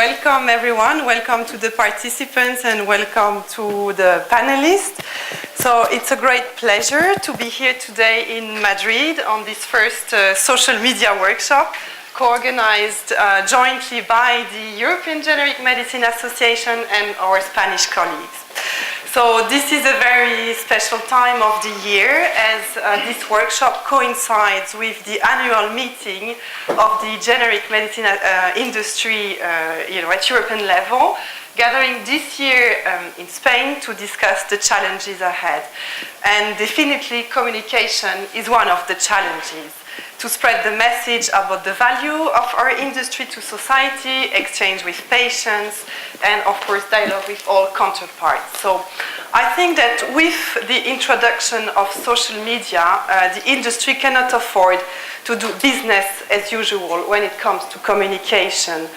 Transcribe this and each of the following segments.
welcome everyone, welcome to the participants and welcome to the panelists. So it's a great pleasure to be here today in Madrid on this first social media workshop co-organized jointly by the European Generic Medicine Association and our Spanish colleagues. So this is a very special time of the year as this workshop coincides with the annual meeting of the generic medicine industry at European level, gathering this year in Spain to discuss the challenges ahead. And definitely communication is one of the challenges. To spread the message about the value of our industry to society, exchange with patients, and of course dialogue with all counterparts. So I think that with the introduction of social media, the industry cannot afford to do business as usual when it comes to communication.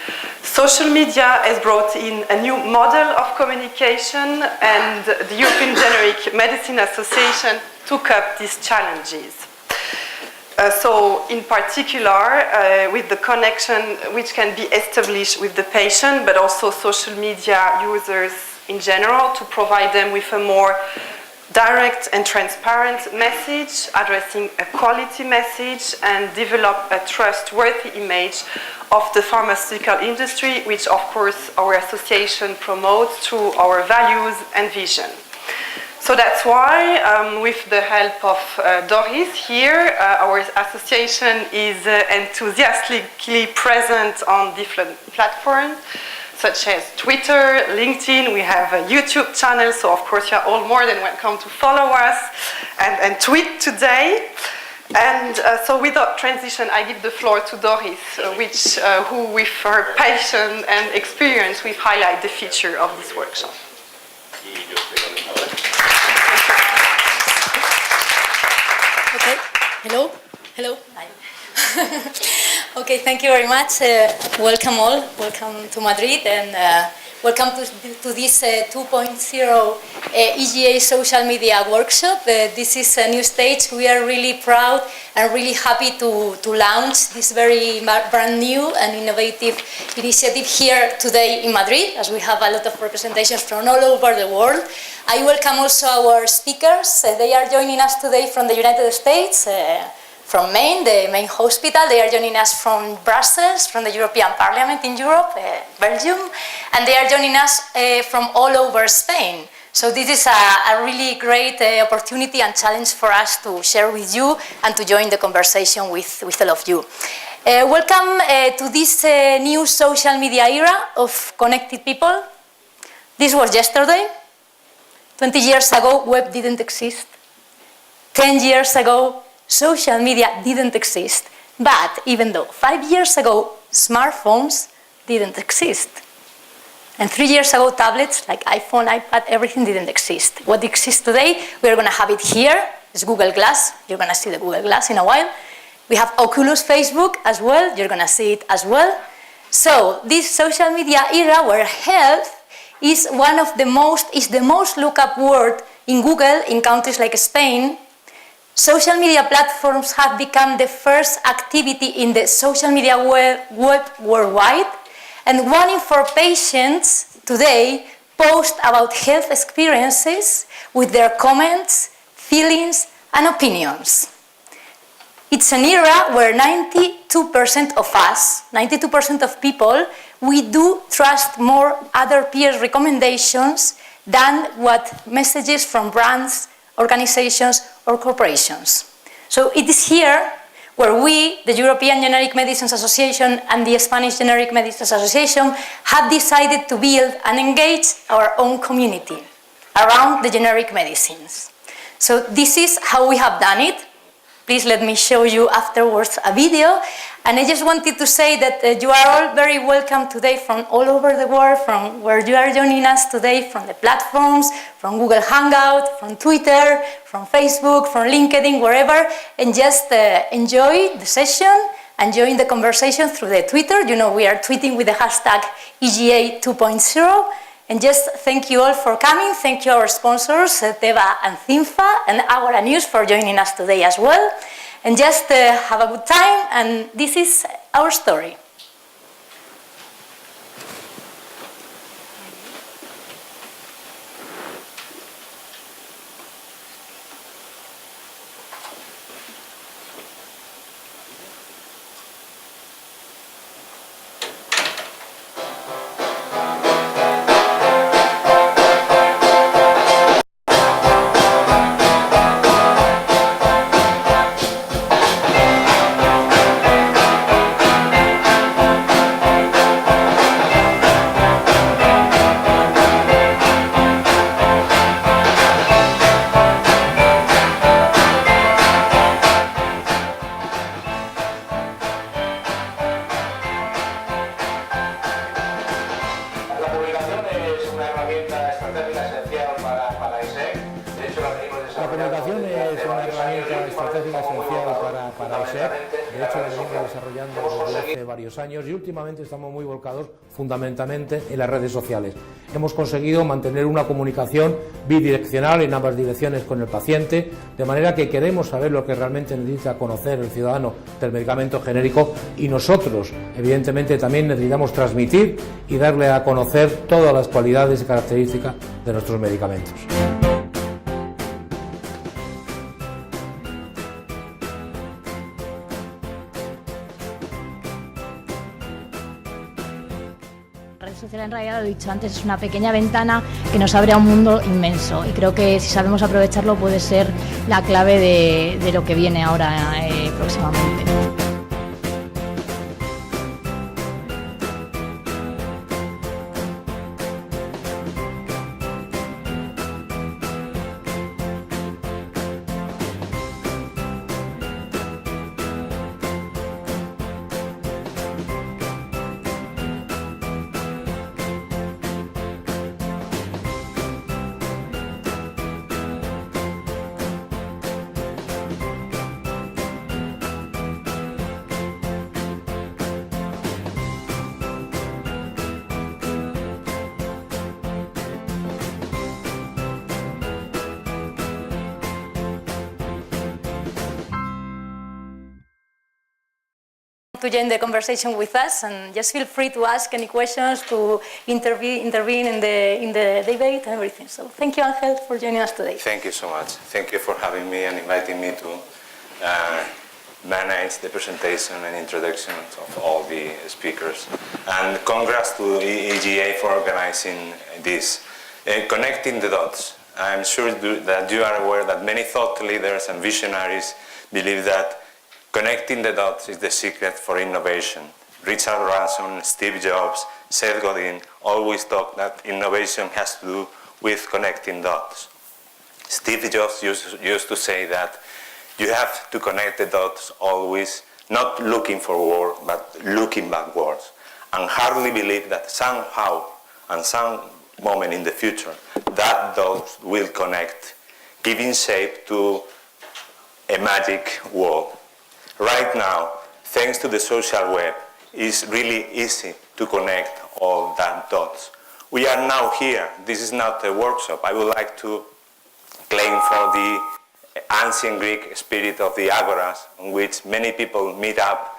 Social media has brought in a new model of communication, and the European Generic Medicine Association took up these challenges. So in particular, with the connection which can be established with the patient, but also social media users in general, to provide them with a more direct and transparent message, addressing a quality message, and develop a trustworthy image of the pharmaceutical industry, which of course our association promotes through our values and vision. So that's why, with the help of Doris here, our association is enthusiastically present on different platforms, such as Twitter, LinkedIn. We have a YouTube channel, so of course you are all more than welcome to follow us and tweet today. And so without transition, I give the floor to Doris, who with her passion and experience will highlight the feature of this workshop. Okay, hello. Hi. Okay, thank you very much. Welcome all, welcome to Madrid, and welcome to this 2.0 EGA social media workshop. This is a new stage. We are really proud and really happy to launch this very brand new and innovative initiative here today in Madrid, as we have a lot of representations from all over the world. I welcome also our speakers. They are joining us today from the United States, from Maine, the main hospital. They are joining us from Brussels, from the European Parliament in Europe, Belgium, and they are joining us from all over Spain. So this is a really great opportunity and challenge for us to share with you and to join the conversation with all of you. Welcome to this new social media era of connected people. This was yesterday. 20 years ago, web didn't exist. 10 years ago, social media didn't exist. But even though 5 years ago, smartphones didn't exist. And 3 years ago, tablets like iPhone, iPad, everything didn't exist. What exists today, we're going to have it here. It's Google Glass. You're going to see the Google Glass in a while. We have Oculus, Facebook as well. You're going to see it as well. So this social media era where health is the most looked up word in Google in countries like Spain. Social media platforms have become the first activity in the social media web worldwide, and 1 in 4 patients today post about health experiences with their comments, feelings, and opinions. It's an era where 92% of us, 92% of people, we do trust more other peers' recommendations than what messages from brands, organizations, or corporations. So it is here where we, the European Generic Medicines Association and the Spanish Generic Medicines Association, have decided to build and engage our own community around the generic medicines. So this is how we have done it. Please let me show you afterwards a video. And I just wanted to say that you are all very welcome today from all over the world, from where you are joining us today, from the platforms, from Google Hangout, from Twitter, from Facebook, from LinkedIn, wherever, and just enjoy the session and join the conversation through the Twitter. You know, we are tweeting with the hashtag EGA 2.0. And just thank you all for coming. Thank you our sponsors, Teva and Cinfa, and Agora News for joining us today as well. And just have a good time, and this is our story. comunicación es una herramienta estratégica esencial para ISEC. De hecho, la venimos desarrollando desde hace varios años y últimamente estamos muy volcados fundamentalmente en las redes sociales. Hemos conseguido mantener una comunicación bidireccional en ambas direcciones con el paciente, de manera que queremos saber lo que realmente necesita conocer el ciudadano del medicamento genérico y nosotros, evidentemente, también necesitamos transmitir y darle a conocer todas las cualidades y características de nuestros medicamentos. La red social, en realidad, lo he dicho antes, es una pequeña ventana que nos abre a un mundo inmenso y creo que si sabemos aprovecharlo puede ser la clave de lo que viene ahora próximamente. To join the conversation with us, and just feel free to ask any questions, to intervene in the debate and everything. So thank you, Angel, for joining us today. Thank you so much. Thank you for having me and inviting me to manage the presentation and introductions of all the speakers. And congrats to EGA for organizing this. Connecting the dots. I'm sure that you are aware that many thought leaders and visionaries believe that connecting the dots is the secret for innovation. Richard Branson, Steve Jobs, Seth Godin always talk that innovation has to do with connecting dots. Steve Jobs used to say that you have to connect the dots always, not looking forward, but looking backwards. And hardly believe that somehow, and some moment in the future, that dots will connect, giving shape to a magic world. Right now, thanks to the social web, it's really easy to connect all that dots. We are now here. This is not a workshop. I would like to claim for the ancient Greek spirit of the agoras, in which many people meet up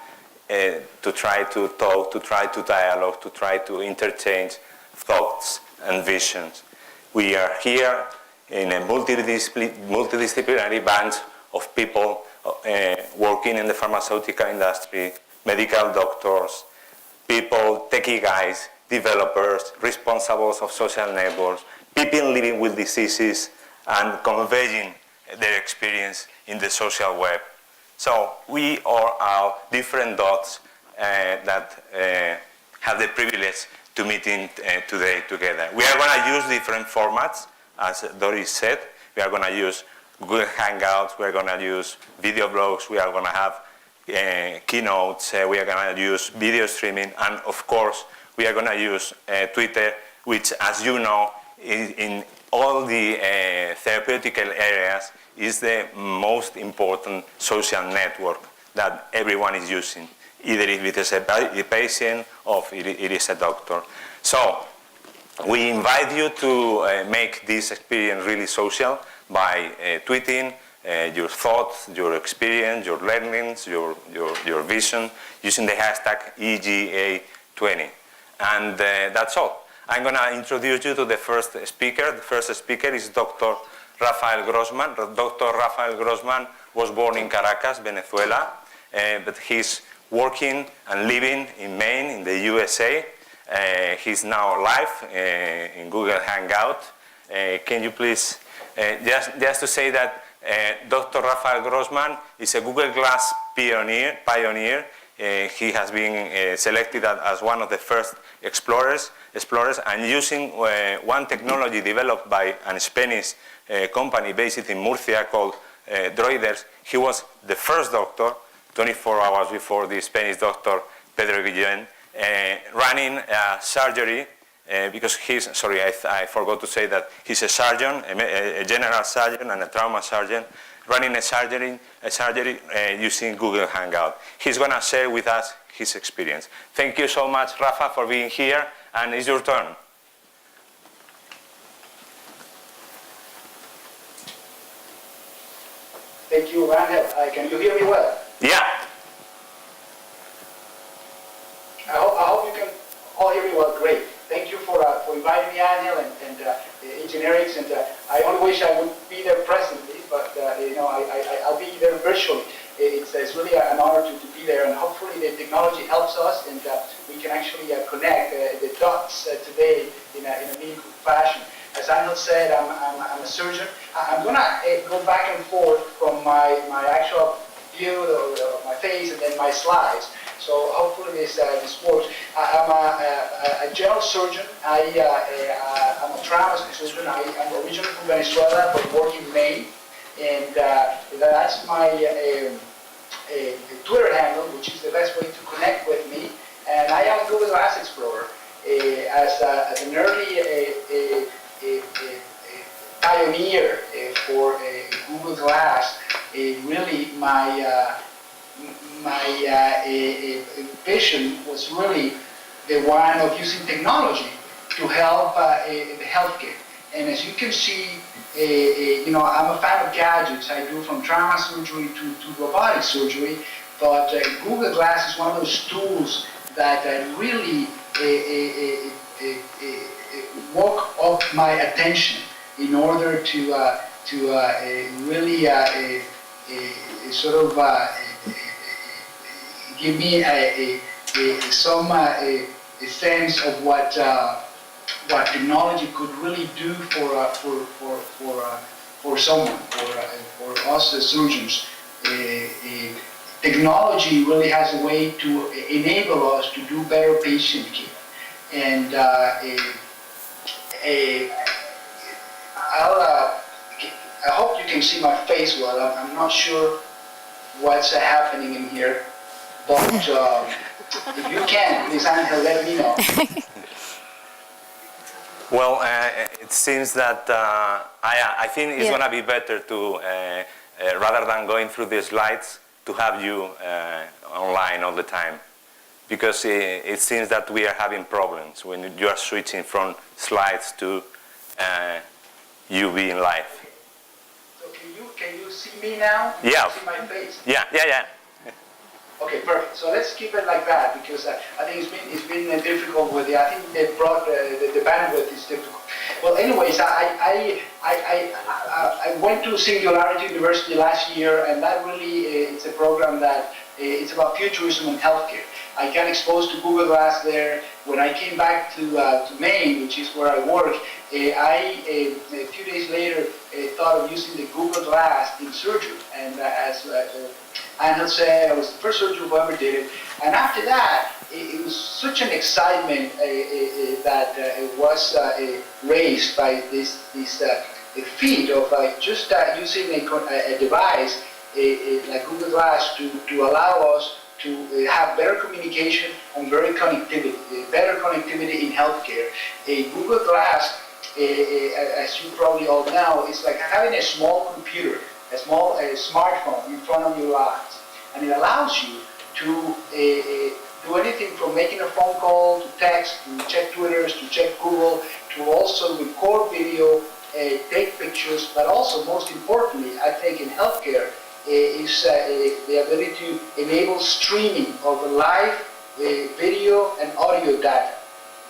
to try to talk, to try to dialogue, to try to interchange thoughts and visions. We are here in a multidisciplinary bunch of people working in the pharmaceutical industry, medical doctors, people, techie guys, developers, responsibles of social networks, people living with diseases and conveying their experience in the social web. So we are all different dots that have the privilege to meeting today together. We are going to use different formats, as Doris said. We are going to use Google Hangouts, we are going to use video blogs, we are going to have keynotes, we are going to use video streaming, and of course, we are going to use Twitter, which, as you know, in all the therapeutic areas, is the most important social network that everyone is using, either if it is a patient or if it is a doctor. So, we invite you to make this experience really social by tweeting your thoughts, your experience, your learnings, your vision, using the hashtag EGA20. And that's all. I'm going to introduce you to the first speaker. The first speaker is Dr. Rafael Grossman. Dr. Rafael Grossman was born in Caracas, Venezuela, but he's working and living in Maine, in the USA. He's now live in Google Hangout. Can you please, just to say that Dr. Rafael Grossman is a Google Glass pioneer. He has been selected as one of the first explorers, and using one technology developed by a Spanish company based in Murcia called Droiders. He was the first doctor, 24 hours before the Spanish doctor Pedro Guillén, running a surgery because I forgot to say that he's a surgeon, a general surgeon and a trauma surgeon, running a surgery using Google Hangout. He's going to share with us his experience. Thank you so much, Rafa, for being here, and it's your turn. Thank you, Randall. Can you hear me well? Yeah. I hope you can all hear me well. Great. Thank you for inviting me, Angel, and Engineerix. And I only wish I would be there presently, but I'll be there virtually. It's really an honor to be there, and hopefully the technology helps us, and we can actually connect the dots today in a meaningful fashion. As Angel said, I'm a surgeon. I'm going to go back and forth from my actual view of my face and then my slides. So hopefully this works. I'm a general surgeon. I'm a trauma surgeon. I'm originally from Venezuela, but work in Maine. And that's my Twitter handle, which is the best way to connect with me. And I am a Google Glass Explorer. As an early pioneer for Google Glass, really my vision was really the one of using technology to help the healthcare. And as you can see, I'm a fan of gadgets. I do from trauma surgery to robotic surgery, but Google Glass is one of those tools that really woke up my attention in order to really sort of give me some sense of what technology could really do for someone, for us as surgeons. Technology really has a way to enable us to do better patient care. And I hope you can see my face well. I'm not sure what's happening in here, but if you can, please, Angel, let me know. Well, it seems that I think it's going to be better to, rather than going through the slides, to have you online all the time. Because it seems that we are having problems when you are switching from slides to you being live. So can you see me now? Yeah. See my face? Yeah. Okay, perfect. So let's keep it like that, because I think it's been difficult with I think they brought the bandwidth is difficult. Well, anyways, I went to Singularity University last year, and that really it's a program that it's about futurism in healthcare. I got exposed to Google Glass there. When I came back to Maine, which is where I work, a few days later thought of using the Google Glass in surgery. And as Angel said, I was the first surgeon who ever did it. And after that, it was such an excitement that it was raised by this feat of just using a device like Google Glass to allow us to have better communication and better connectivity in healthcare. Google Glass, as you probably all know, is like having a small computer, a small smartphone in front of your eyes, and it allows you to do anything from making a phone call, to text, to check Twitters, to check Google, to also record video, take pictures, but also most importantly, I think in healthcare, is the ability to enable streaming of live video and audio data.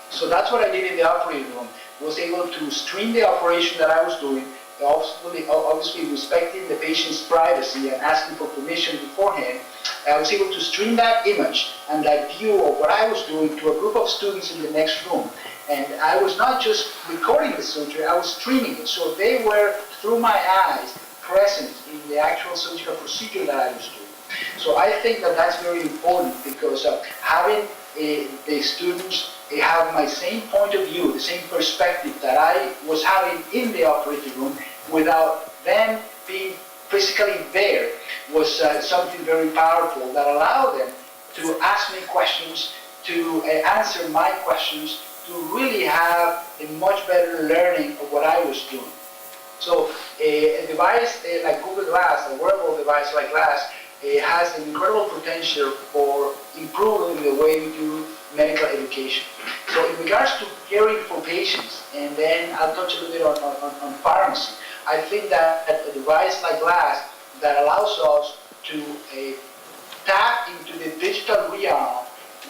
So that's what I did in the operating room. Was able to stream the operation that I was doing, obviously respecting the patient's privacy and asking for permission beforehand. I was able to stream that image and that view of what I was doing to a group of students in the next room. And I was not just recording the surgery, I was streaming it. So they were, through my eyes, present in the actual surgical procedure that I was doing. So I think that that's very important, because having the students have my same point of view, the same perspective that I was having in the operating room without them being physically there was something very powerful that allowed them to ask me questions, to answer my questions, to really have a much better learning of what I was doing. So a device like Google Glass, a wearable device like Glass, has an incredible potential for improving the way we do medical education. So in regards to caring for patients, and then I'll touch a little bit on pharmacy, I think that a device like Glass that allows us to tap into the digital realm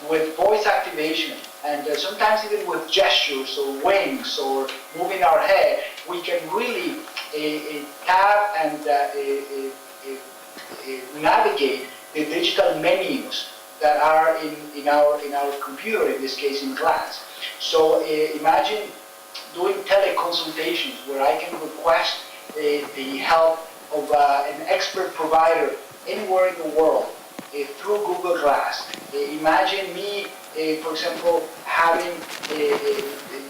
with voice activation, and sometimes even with gestures or winks or moving our head, we can really tap and navigate the digital menus that are in our computer, in this case in Glass. So imagine doing teleconsultations where I can request the help of an expert provider anywhere in the world through Google Glass. Imagine me, for example, having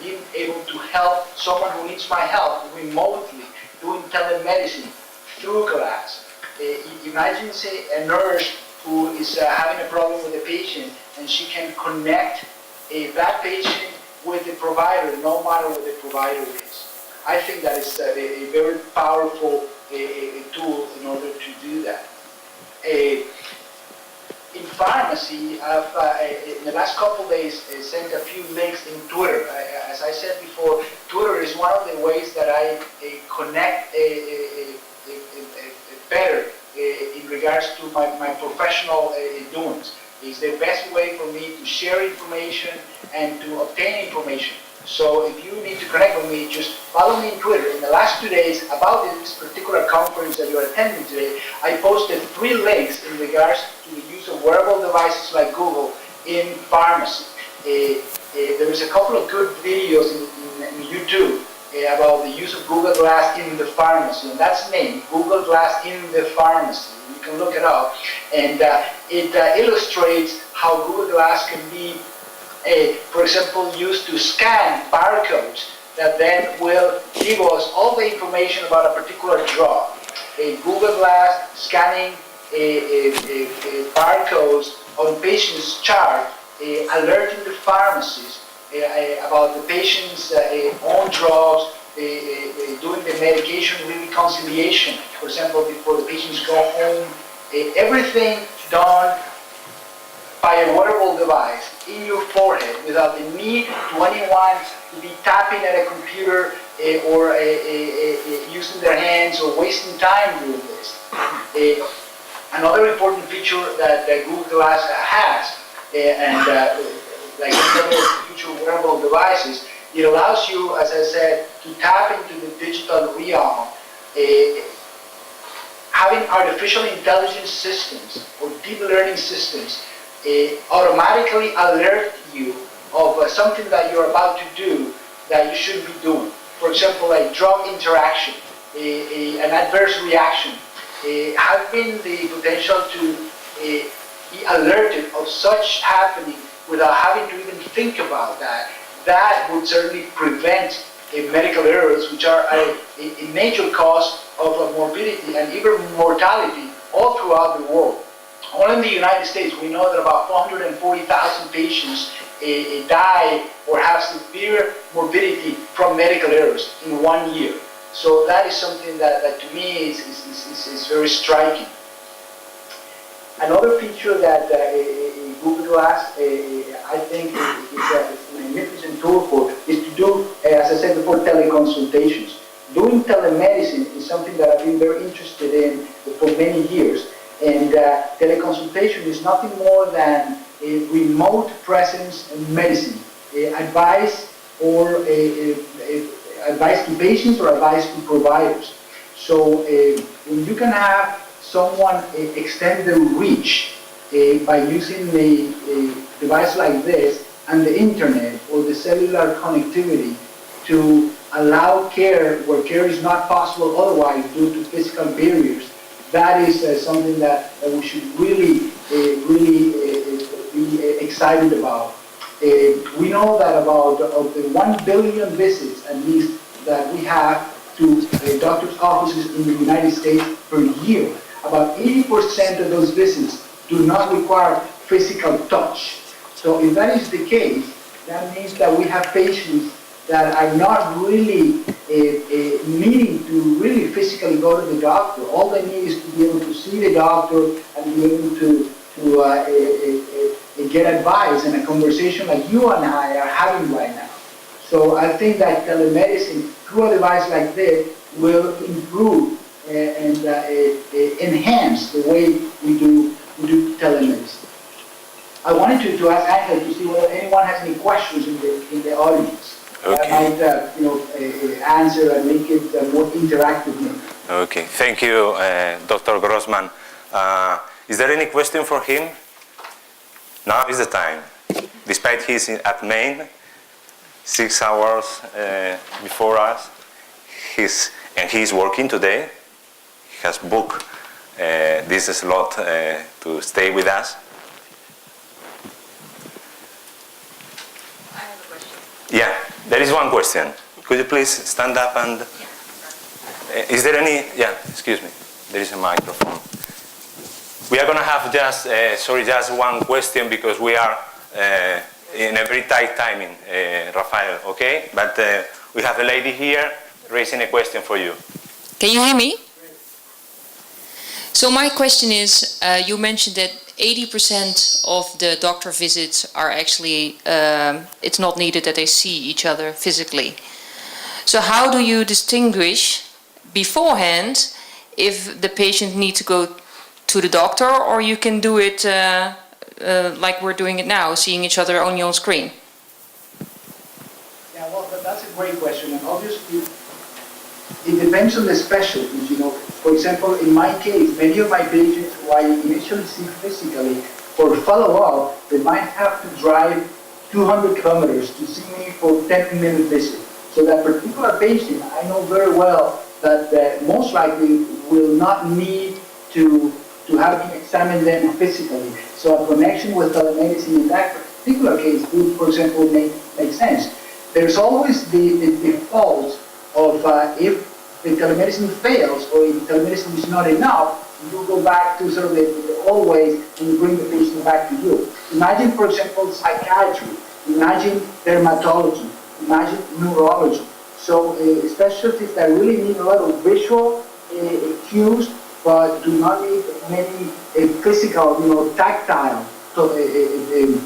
being able to help someone who needs my help remotely, doing telemedicine through Glass. Imagine, say, a nurse who is having a problem with a patient, and she can connect that patient with the provider, no matter what the provider is. I think that is a very powerful tool in order to do that. In pharmacy, I've in the last couple of days sent a few links in Twitter. As I said before, Twitter is one of the ways that I connect better in regards to my professional doings. It's the best way for me to share information and to obtain information. So if you need to connect with me, just follow me on Twitter. In the last 2 days, about this particular conference that you're attending today, I posted 3 links in regards to the use of wearable devices like Google in pharmacy. There is a couple of good videos in YouTube about the use of Google Glass in the pharmacy, and that's named Google Glass in the Pharmacy. You can look it up, and it illustrates how Google Glass can be, for example, used to scan barcodes that then will give us all the information about a particular drug. Google Glass scanning barcodes on patients' chart, alerting the pharmacies about the patient's own drugs, doing the medication reconciliation, for example, before the patients go home. Everything done by a wearable device in your forehead without the need to anyone to be tapping at a computer or using their hands or wasting time doing this. Another important feature that Google Glass has, like other future wearable devices, it allows you, as I said, to tap into the digital realm. Having artificial intelligence systems or deep learning systems automatically alert you of something that you're about to do that you shouldn't be doing. For example, a drug interaction, an adverse reaction, having the potential to be alerted of such happening without having to even think about that. That would certainly prevent medical errors, which are a major cause of morbidity and even mortality all throughout the world. Only in the United States, we know that about 440,000 patients die or have severe morbidity from medical errors in 1 year. So that is something that to me is very striking. Another feature that Google Glass, I think, is a magnificent tool for is to do, as I said before, teleconsultations. Doing telemedicine is something that I've been very interested in for many years. And teleconsultation is nothing more than a remote presence in medicine, advice or advice to patients or advice to providers. So when you can have someone extend their reach by using a device like this and the internet or the cellular connectivity to allow care where care is not possible otherwise due to physical barriers, that is something that we should really be excited about. We know that about of the 1 billion visits at least that we have to doctors' offices in the United States per year, about 80% of those visits do not require physical touch. So if that is the case, that means that we have patients that are not really needing to really physically go to the doctor. All they need is to be able to see the doctor and be able to get advice and a conversation like you and I are having right now. So I think that telemedicine, through a device like this, will improve and enhance the way we do telemedicine. I wanted to ask Angela to see whether anyone has any questions in the audience. Okay. I might answer and make it more interactive. Okay, thank you, Dr. Grossman. Is there any question for him? Now is the time. Despite he's at Maine, 6 hours before us, he's working today. He has booked this slot to stay with us. I have a question. Yeah, there is one question. Could you please stand up and... is there any... Yeah, excuse me. There is a microphone. We are going to have just one question because we are in a very tight timing, Rafael, okay? But we have a lady here raising a question for you. Can you hear me? So my question is, you mentioned that 80% of the doctor visits are actually, it's not needed that they see each other physically. So how do you distinguish beforehand if the patient needs to go to the doctor, or you can do it like we're doing it now, seeing each other only on screen? Yeah, well, that's a great question, and obviously it depends on the specialties. You know, for example, in my case, many of my patients who I initially see physically, for follow-up, they might have to drive 200 kilometers to see me for a 10-minute visit. So that particular patient, I know very well that most likely will not need to have me examine them physically. So a connection with telemedicine in that particular case would, for example, make sense. There's always the default of if the telemedicine fails or if telemedicine is not enough, you go back to sort of the old ways and you bring the patient back to you. Imagine, for example, psychiatry. Imagine dermatology. Imagine neurology. So specialties that really need a lot of visual cues, but do not need many physical, tactile clues.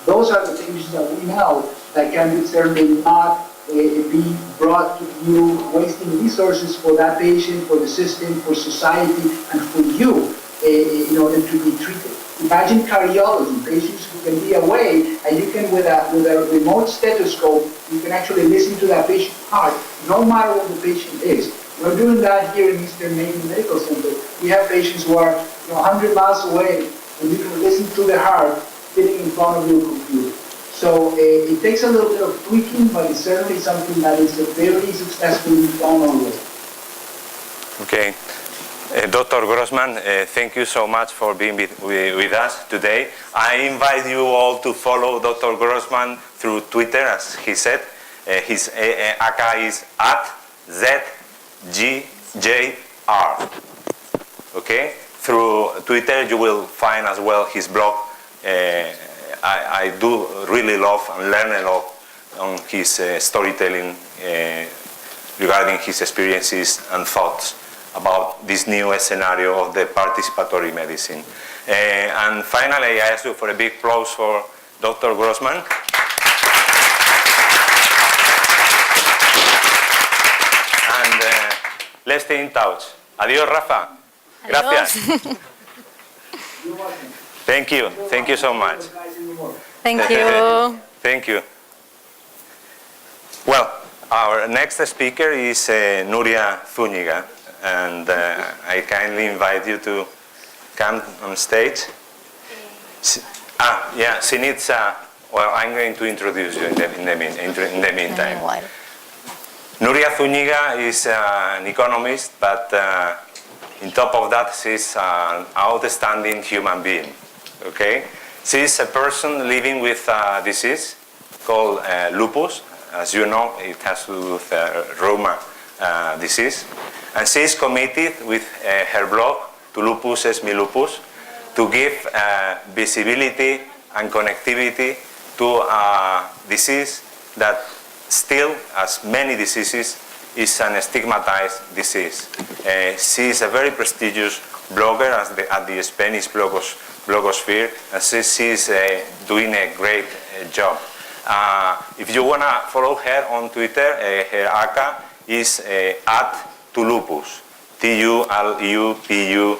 Those are the things that we know that can certainly not be brought to you, wasting resources for that patient, for the system, for society, and for you in order to be treated. Imagine cardiology, patients who can be away, and you can, with a remote stethoscope, you can actually listen to that patient's heart, no matter what the patient is. We're doing that here in Eastern Maine Medical Center. We have patients who are 100 miles away, and you can listen to the heart sitting in front of your computer. So it takes a little bit of tweaking, but it's certainly something that is very successfully done already. Okay. Dr. Grossman, thank you so much for being with us today. I invite you all to follow Dr. Grossman through Twitter, as he said. His account is @ZGJR. Okay? Through Twitter, you will find as well his blog. I do really love and learn a lot on his storytelling regarding his experiences and thoughts about this new scenario of the participatory medicine. And finally, I ask you for a big applause for Dr. Grossman. And let's stay in touch. Adiós, Rafa. Gracias. Thank you. Thank you so much. Thank you. Thank you. Well, our next speaker is Nuria Zúñiga, and I kindly invite you to come on stage. Yeah, Sinitsa. Well, I'm going to introduce you in the meantime. Nuria Zúñiga is an economist, but on top of that, she's an outstanding human being. Okay, she's a person living with a disease called lupus. As you know, it has to do with Roma disease. And she is committed with her blog, To Lupus Es Mi Lupus, to give visibility and connectivity to a disease that still, as many diseases, is an stigmatized disease. She is a very prestigious blogger at the Spanish blogosphere, and she is doing a great job. If you want to follow her on Twitter, her account is @tulupus, TULUPUS,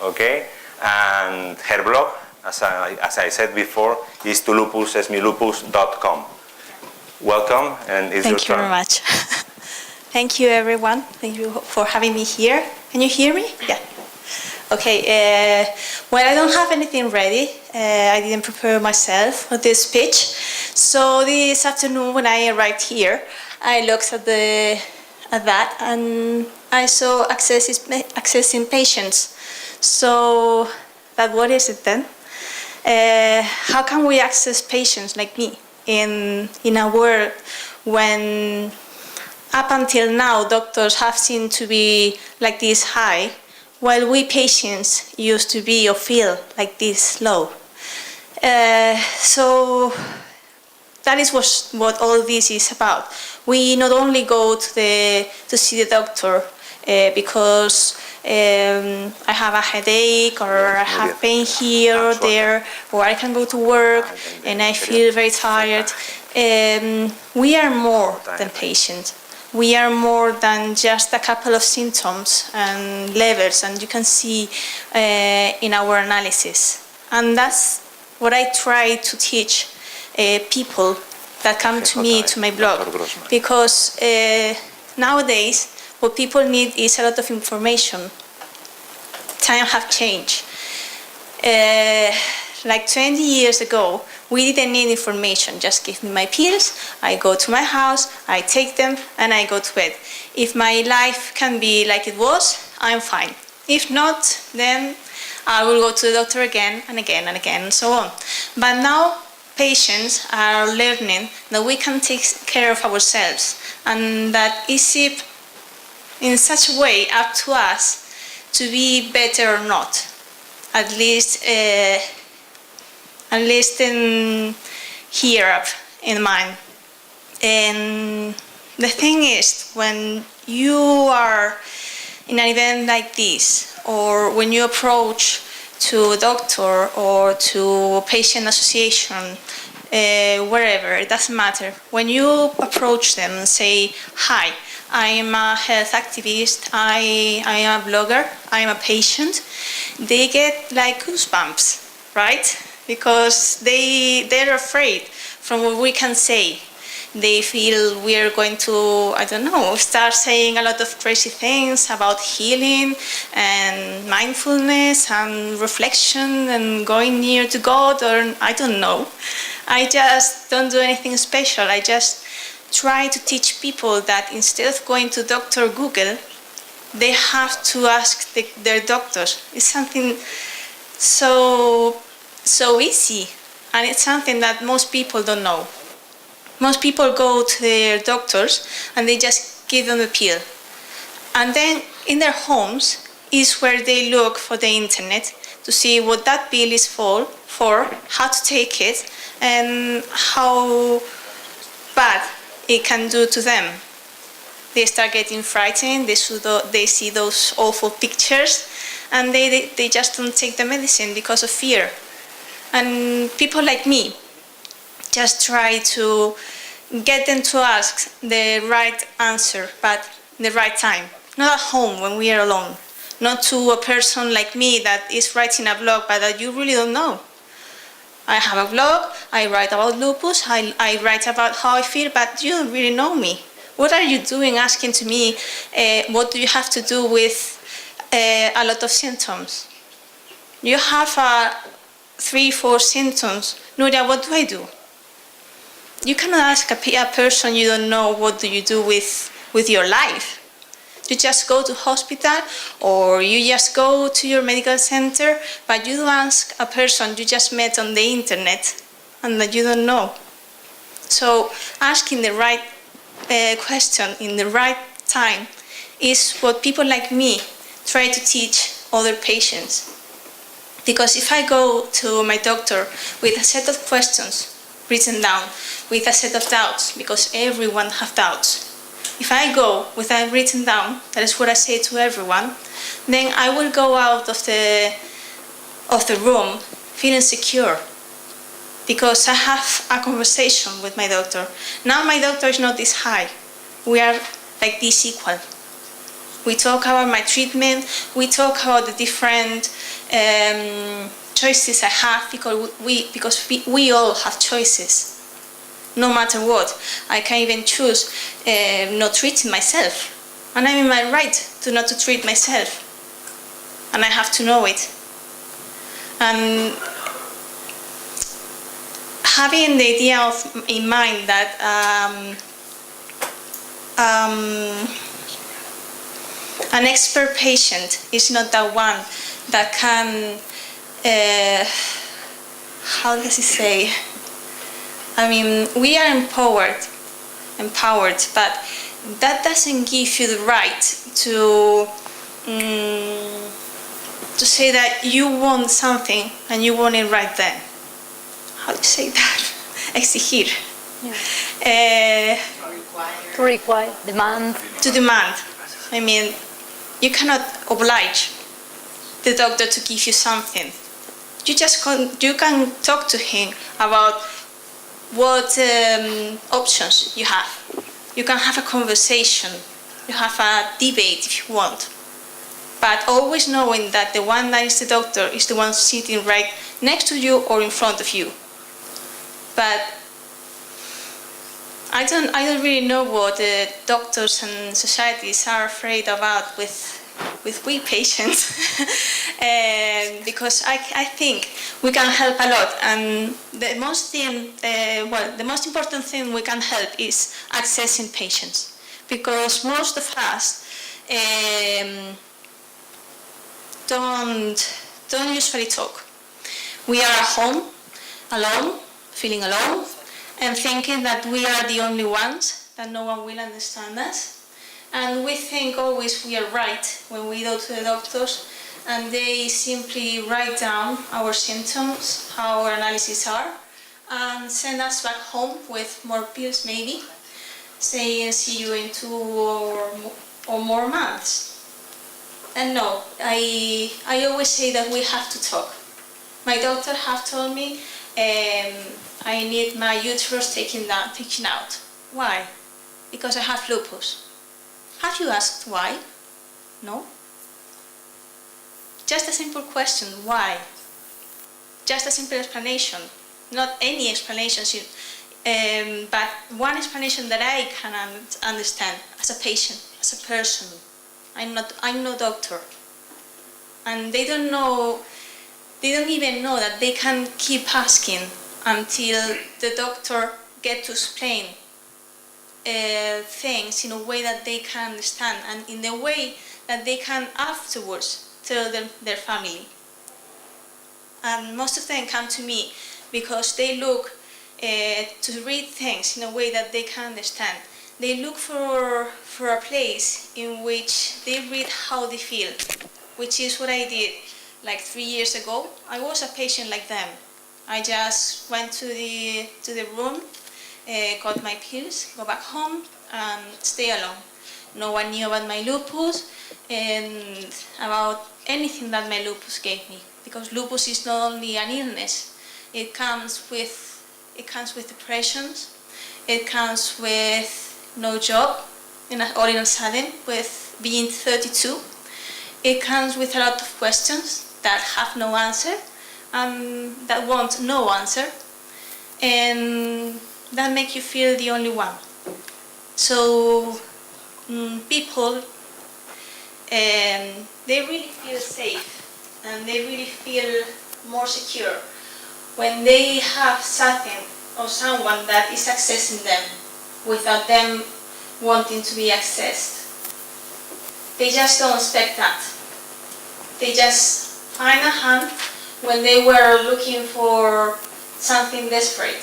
okay? And her blog, as I said before, is tulupusesmilupus.com. Welcome, and it's your turn. Thank you very much. Thank you, everyone. Thank you for having me here. Can you hear me? Yeah. Okay. Well, I don't have anything ready. I didn't prepare myself for this speech. So this afternoon, when I arrived here, I looked at that, and I saw accessing patients. So, but what is it then? How can we access patients like me in a world when up until now doctors have seemed to be like this high, while we patients used to be or feel like this low? So that is what all this is about. We not only go to see the doctor because I have a headache, or I have pain here or there, or I can go to work and I feel very tired. We are more than patients. We are more than just a couple of symptoms and levels, and you can see in our analysis. And that's what I try to teach people that come to me, to my blog, because nowadays what people need is a lot of information. Times have changed. Like 20 years ago, we didn't need information. Just give me my pills, I go to my house, I take them, and I go to bed. If my life can be like it was, I'm fine. If not, then I will go to the doctor again and again and again and so on. But now patients are learning that we can take care of ourselves, and that is it in such a way up to us to be better or not. At least in here in mind. And the thing is, when you are in an event like this, or when you approach to a doctor or to a patient association, wherever, it doesn't matter. When you approach them and say, "Hi, I am a health activist, I am a blogger, I am a patient," they get like goosebumps, right? Because they're afraid from what we can say. They feel we are going to, I don't know, start saying a lot of crazy things about healing and mindfulness and reflection and going near to God, or I don't know. I just don't do anything special. I just try to teach people that instead of going to Dr. Google, they have to ask their doctors. It's something so easy, and it's something that most people don't know. Most people go to their doctors and they just give them a pill. And then in their homes is where they look for the internet to see what that pill is for, how to take it, and how bad it can do to them. They start getting frightened, they see those awful pictures, and they just don't take the medicine because of fear. And people like me just try to get them to ask the right answer, but the right time. Not at home when we are alone. Not to a person like me that is writing a blog, but that you really don't know. I have a blog, I write about lupus, I write about how I feel, but you don't really know me. What are you doing asking to me, what do you have to do with a lot of symptoms? You have 3-4 symptoms. Nuria, what do I do? You cannot ask a person you don't know what do you do with your life. You just go to hospital or you just go to your medical center, but you don't ask a person you just met on the internet and that you don't know. So asking the right question in the right time is what people like me try to teach other patients. Because if I go to my doctor with a set of questions written down, with a set of doubts, because everyone has doubts, if I go with that written down, that is what I say to everyone, then I will go out of the room feeling secure, because I have a conversation with my doctor. Now my doctor is not this high. We are like this equal. We talk about my treatment, we talk about the different choices I have, because we all have choices. No matter what, I can even choose not treating myself. And I'm in my right to not to treat myself. And I have to know it. And having the idea in mind that an expert patient is not that one that can, how does it say? I mean, we are empowered, but that doesn't give you the right to say that you want something and you want it right then. How do you say that? Exigir. Yeah. To require, demand. To demand. I mean, you cannot oblige the doctor to give you something. You can talk to him about what options you have. You can have a conversation. You have a debate if you want. But always knowing that the one that is the doctor is the one sitting right next to you or in front of you. But I don't really know what the doctors and societies are afraid about with we patients, because I think we can help a lot, and the most important thing we can help is accessing patients, because most of us don't usually talk. We are at home, alone, feeling alone, and thinking that we are the only ones, that no one will understand us. And we think always we are right when we go to the doctors, and they simply write down our symptoms, how our analyses are, and send us back home with more pills maybe, saying see you in 2 or more months. And no, I always say that we have to talk. My doctor have told me I need my uterus taken out. Why? Because I have lupus. Have you asked why? No? Just a simple question, why? Just a simple explanation, not any explanation, but one explanation that I can understand as a patient, as a person. I'm no doctor. And they don't even know that they can keep asking until the doctor gets to explain things in a way that they can understand, and in the way that they can afterwards tell their family. And most of them come to me because they look to read things in a way that they can understand. They look for a place in which they read how they feel, which is what I did like 3 years ago. I was a patient like them. I just went to the room, got my pills, go back home, and stay alone. No one knew about my lupus and about anything that my lupus gave me, because lupus is not only an illness. It comes with depressions. It comes with no job, all in a sudden, with being 32. It comes with a lot of questions that have no answer, that want no answer, and that make you feel the only one. So people, they really feel safe, and they really feel more secure when they have something or someone that is accessing them without them wanting to be accessed. They just don't expect that. They just find a hand when they were looking for something desperate.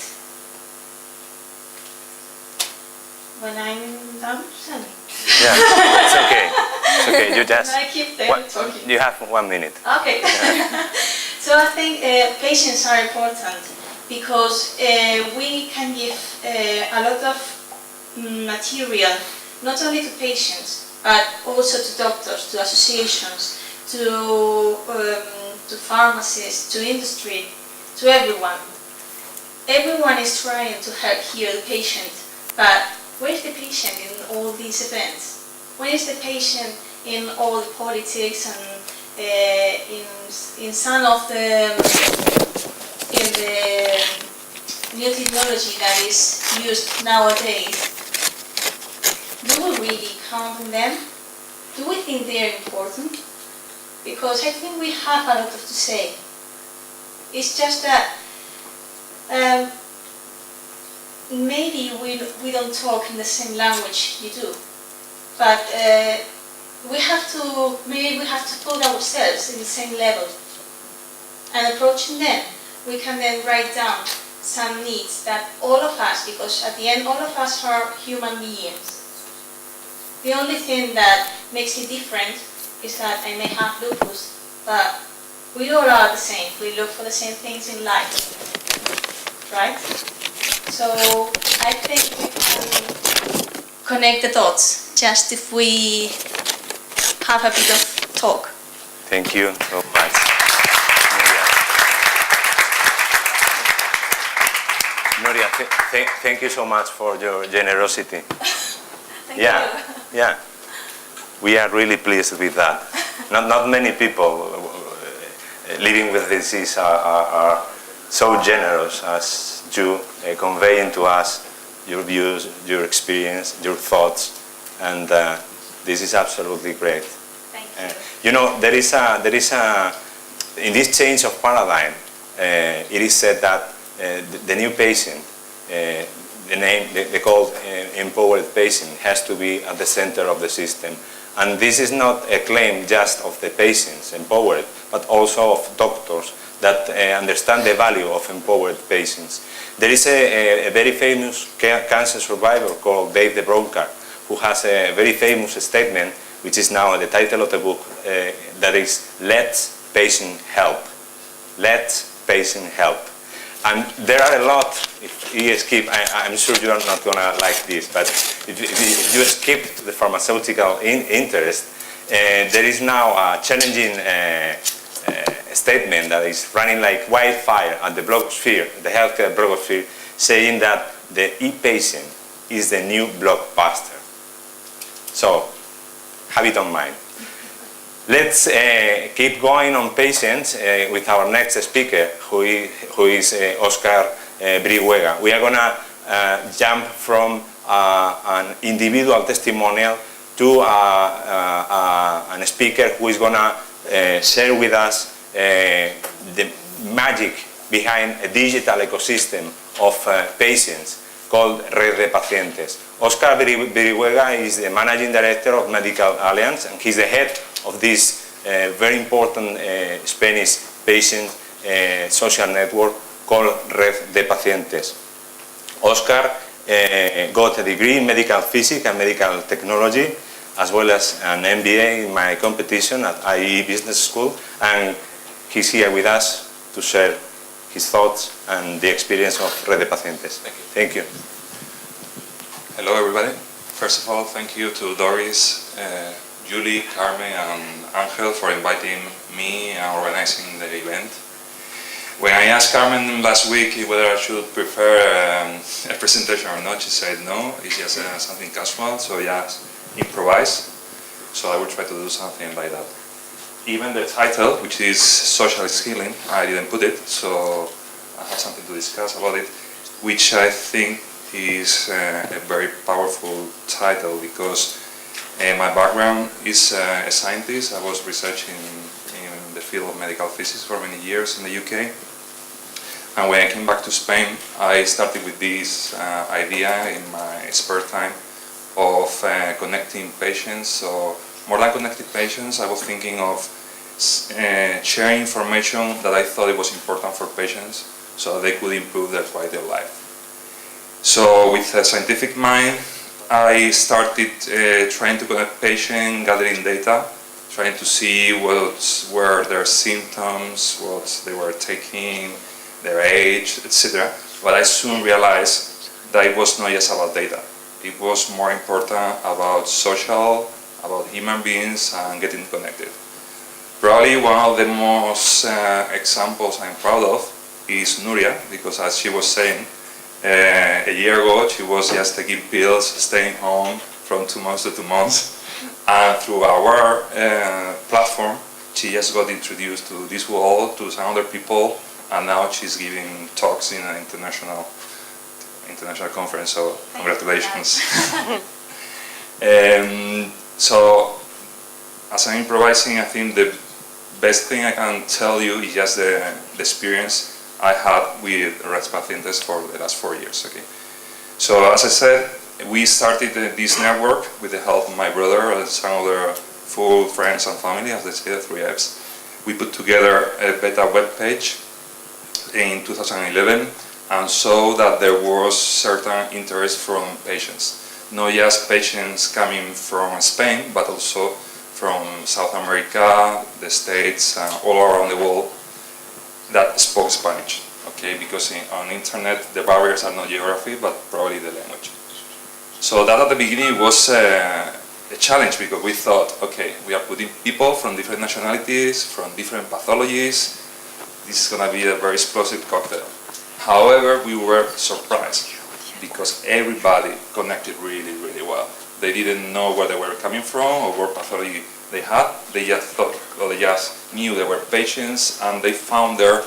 When I'm done, tell me. Yeah, it's okay. It's okay. You just I keep talking. you have 1 minute. Okay. So I think patients are important because we can give a lot of material, not only to patients, but also to doctors, to associations, to pharmacists, to industry, to everyone. Everyone is trying to help heal the patient, but where is the patient in all these events? Where is the patient in all the politics and in some of the new technology that is used nowadays? Do we really count on them? Do we think they are important? Because I think we have a lot to say. It's just that maybe we don't talk in the same language you do, but maybe we have to put ourselves in the same level. And approaching them, we can then write down some needs that all of us, because at the end all of us are human beings. The only thing that makes it different is that I may have lupus, but we all are the same. We look for the same things in life, right? So I think we can connect the dots just if we have a bit of talk. Thank you so much. Nuria, thank you so much for your generosity. Thank you. Yeah, we are really pleased with that. Not many people living with this disease are so generous as you, conveying to us your views, your experience, your thoughts, and this is absolutely great. Thank you. You know, there is a in this change of paradigm, it is said that the new patient, the name they call empowered patient, has to be at the center of the system. And this is not a claim just of the patients empowered, but also of doctors that understand the value of empowered patients. There is a very famous cancer survivor called Dave the Broker, who has a very famous statement, which is now the title of the book, that is, "Let patient help." Let patient help. And there are a lot, if you skip, I'm sure you are not going to like this, but if you skip the pharmaceutical interest, there is now a challenging statement that is running like wildfire at the blogosphere, the healthcare blogosphere, saying that the e-patient is the new blockbuster. So, have it on mind. Let's keep going on patients with our next speaker, who is Oscar Brihuega. We are going to jump from an individual testimonial to a speaker who is going to share with us the magic behind a digital ecosystem of patients called Red de Pacientes. Oscar Brihuega is the managing director of Medical Alliance, and he's the head of this very important Spanish patient social network called Red de Pacientes. Oscar got a degree in medical physics and medical technology, as well as an MBA in my competition at IE Business School, and he's here with us to share his thoughts and the experience of Red de Pacientes. Thank you. Hello everybody. First of all, thank you to Doris, Julie, Carmen and Angel for inviting me and organizing the event. When I asked Carmen last week whether I should prepare a presentation or not, she said no, it's just something casual, so just improvise. So I will try to do something like that. Even the title, which is Social Healing, I didn't put it, so I have something to discuss about it, which I think is a very powerful title because my background is a scientist. I was researching in the field of medical physics for many years in the UK. And when I came back to Spain, I started with this idea in my spare time of connecting patients. So more than connecting patients, I was thinking of sharing information that I thought it was important for patients so they could improve their quality of life. So with a scientific mind, I started trying to connect patients, gathering data trying to see what were their symptoms, what they were taking, their age, etc. But I soon realized that it was not just about data. It was more important about social, about human beings and getting connected. Probably one of the most examples I'm proud of is Nuria, because as she was saying, a year ago she was just taking pills, staying home from 2 months to 2 months, and through our platform she just got introduced to this world, to some other people, and now she's giving talks in an international conference, so congratulations. So as I'm improvising, I think the best thing I can tell you is just the experience I had with Rett Pacientes for the last 4 years. Okay, so as I said, we started this network with the help of my brother and some other full friends and family, as they say, the 3 Fs. We put together a beta web page in 2011 and saw that there was certain interest from patients. Not just patients coming from Spain, but also from South America, the States, all around the world that spoke Spanish. Okay, because on internet the barriers are not geography, but probably the language. So that at the beginning was a challenge, because we thought, okay, we are putting people from different nationalities, from different pathologies. This is going to be a very explosive cocktail. However, we were surprised because everybody connected really, really well. They didn't know where they were coming from or what pathology they had. They just thought, or they just knew they were patients, and they found there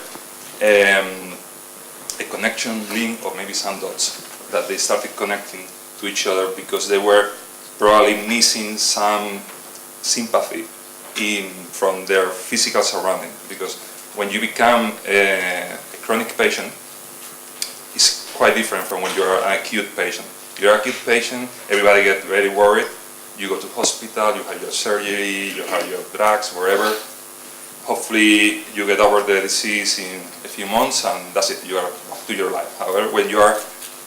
a connection link, or maybe some dots that they started connecting to each other because they were probably missing some sympathy from their physical surrounding. Because when you become a chronic patient, it's quite different from when you're an acute patient. You're an acute patient, everybody gets very worried. You go to hospital, you have your surgery, you have your drugs, wherever. Hopefully you get over the disease in a few months and that's it, you are back to your life. However, when you are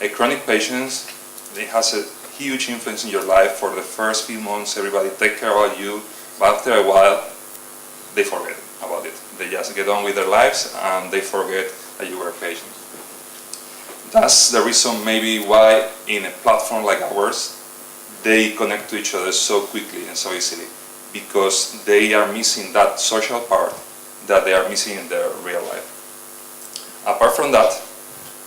a chronic patient, it has a huge influence in your life. For the first few months, everybody take care about you, but after a while, they forget about it. They just get on with their lives and they forget that you were a patient. That's the reason maybe why in a platform like ours, they connect to each other so quickly and so easily, because they are missing that social part that they are missing in their real life. Apart from that,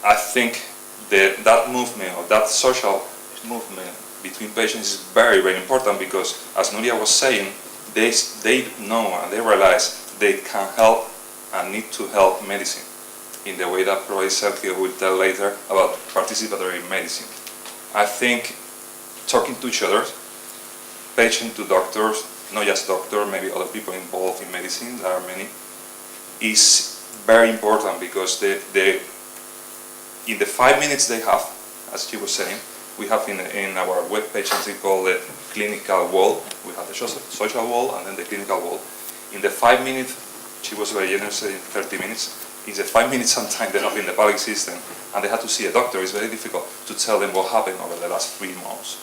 I think that movement, or that social movement between patients is very, very important, because as Nuria was saying, they know and they realize they can help and need to help medicine in the way that probably Sergio will tell later about participatory medicine. I think talking to each other, patient to doctors, not just doctor, maybe other people involved in medicine, there are many, is very important, because in the 5 minutes they have, as she was saying, we have in our web page something called the clinical wall. We have the social wall and then the clinical wall. In the 5 minutes, she was very generous in 30 minutes. In the 5 minutes sometimes they have in the public system and they have to see a doctor. It's very difficult to tell them what happened over the last 3 months.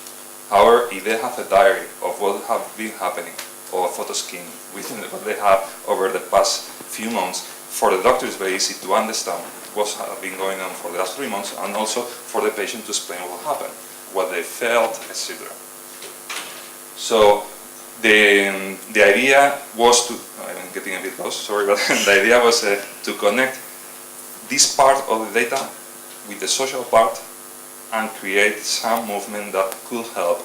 However, if they have a diary of what have been happening, or a photo scan with what they have over the past few months, for the doctor it's very easy to understand what's been going on for the last 3 months, and also for the patient to explain what happened, what they felt, etc. So the idea was to, I'm getting a bit lost, sorry, but the idea was to connect this part of the data with the social part and create some movement that could help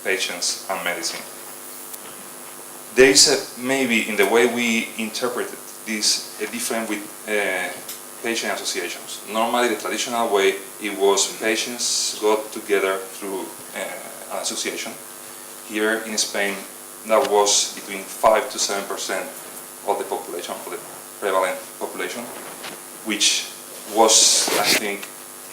patients and medicine. There is maybe in the way we interpreted this different with patient associations. Normally the traditional way, it was patients got together through an association. Here in Spain, that was between 5 to 7% of the population, of the prevalent population, which was, I think,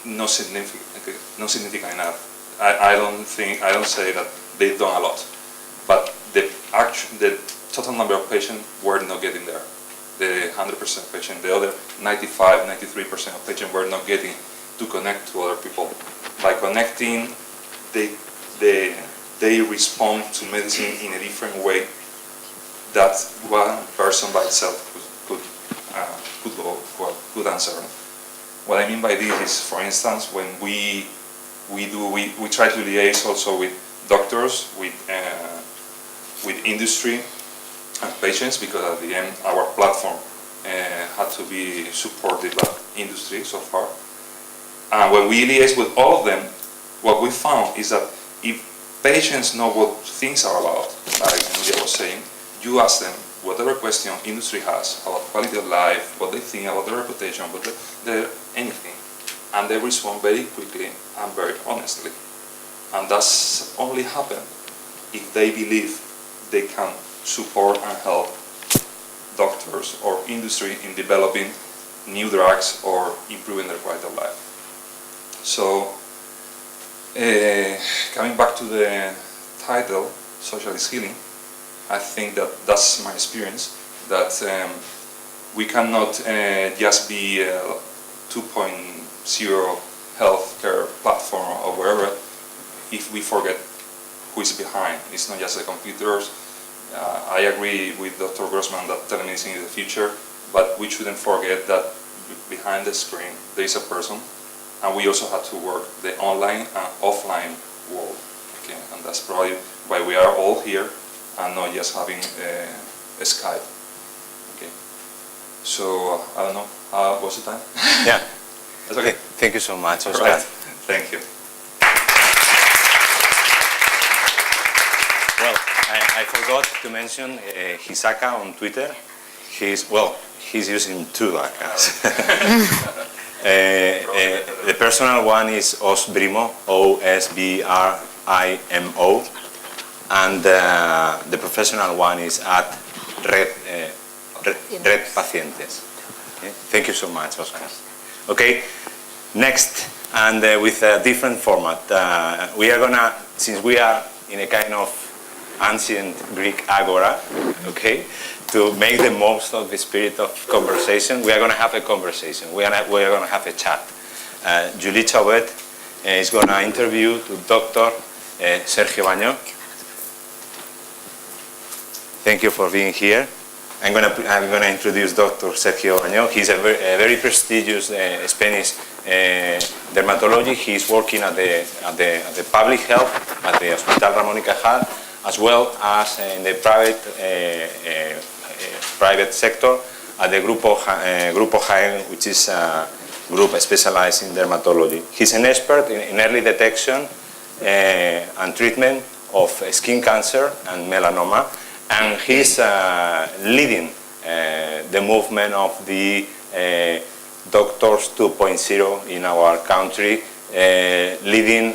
not significant enough. I don't say that they've done a lot, but the total number of patients were not getting there. The 100% patient, the other 95, 93% of patients were not getting to connect to other people. By connecting, they respond to medicine in a different way that one person by itself could answer. What I mean by this is, for instance, when we try to liaise also with doctors, with industry and patients, because at the end our platform had to be supported by industry so far. And when we liaise with all of them, what we found is that if patients know what things are about, like Nuria was saying, you ask them whatever question industry has about quality of life, what they think about their reputation, anything, and they respond very quickly and very honestly. And that's only happen if they believe they can support and help doctors or industry in developing new drugs or improving their quality of life. So, coming back to the title, Socialist Healing, I think that that's my experience, that we cannot just be a 2.0 healthcare platform or wherever if we forget who is behind. It's not just the computers. I agree with Dr. Grossman that telemedicine is the future, but we shouldn't forget that behind the screen there is a person, and we also have to work the online and offline world. Okay, and that's probably why we are all here and not just having a Skype. Okay, so I don't know. What's the time? Yeah. That's okay. Thank you so much, Oscar. Right. Thank you. Well, I forgot to mention Hisaka on Twitter. He's using two accounts. The personal one is Osbrimo, OSBRIMO, and the professional one is at Red Pacientes. Okay? Thank you so much, Oscar. Okay, next, and with a different format, we are gonna, since we are in a kind of ancient Greek agora, okay, to make the most of the spirit of conversation, we are going to have a conversation. We are going to have a chat. Julie Chauvet is going to interview to Dr. Sergio Baño. Thank you for being here. I'm going to introduce Dr. Sergio Baño. He's a very prestigious Spanish dermatology. He's working at the public health at the Hospital Ramón y Cajal, as well as in the private sector at the Grupo Jaén, which is a group specialized in dermatology. He's an expert in early detection and treatment of skin cancer and melanoma, and he's leading the movement of the Doctors 2.0 in our country, leading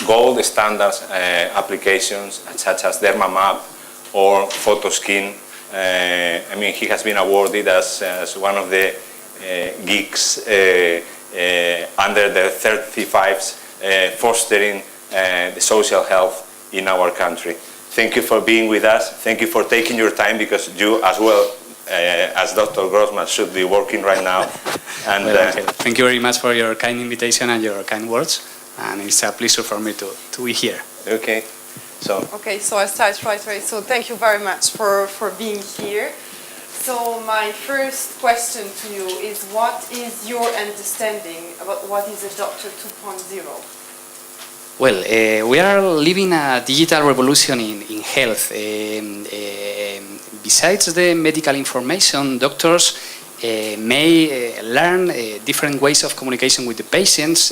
gold standards applications such as DermaMap or PhotoSkin. I mean, he has been awarded as one of the geeks under the 35s fostering the social health in our country. Thank you for being with us. Thank you for taking your time, because you as well as Dr. Grossman should be working right now. And thank you very much for your kind invitation and your kind words. And it's a pleasure for me to be here. Okay. So I'll start right away. So thank you very much for being here. So my first question to you is, what is your understanding about what is a Doctor 2.0? Well, we are living a digital revolution in health. Besides the medical information, doctors may learn different ways of communication with the patients,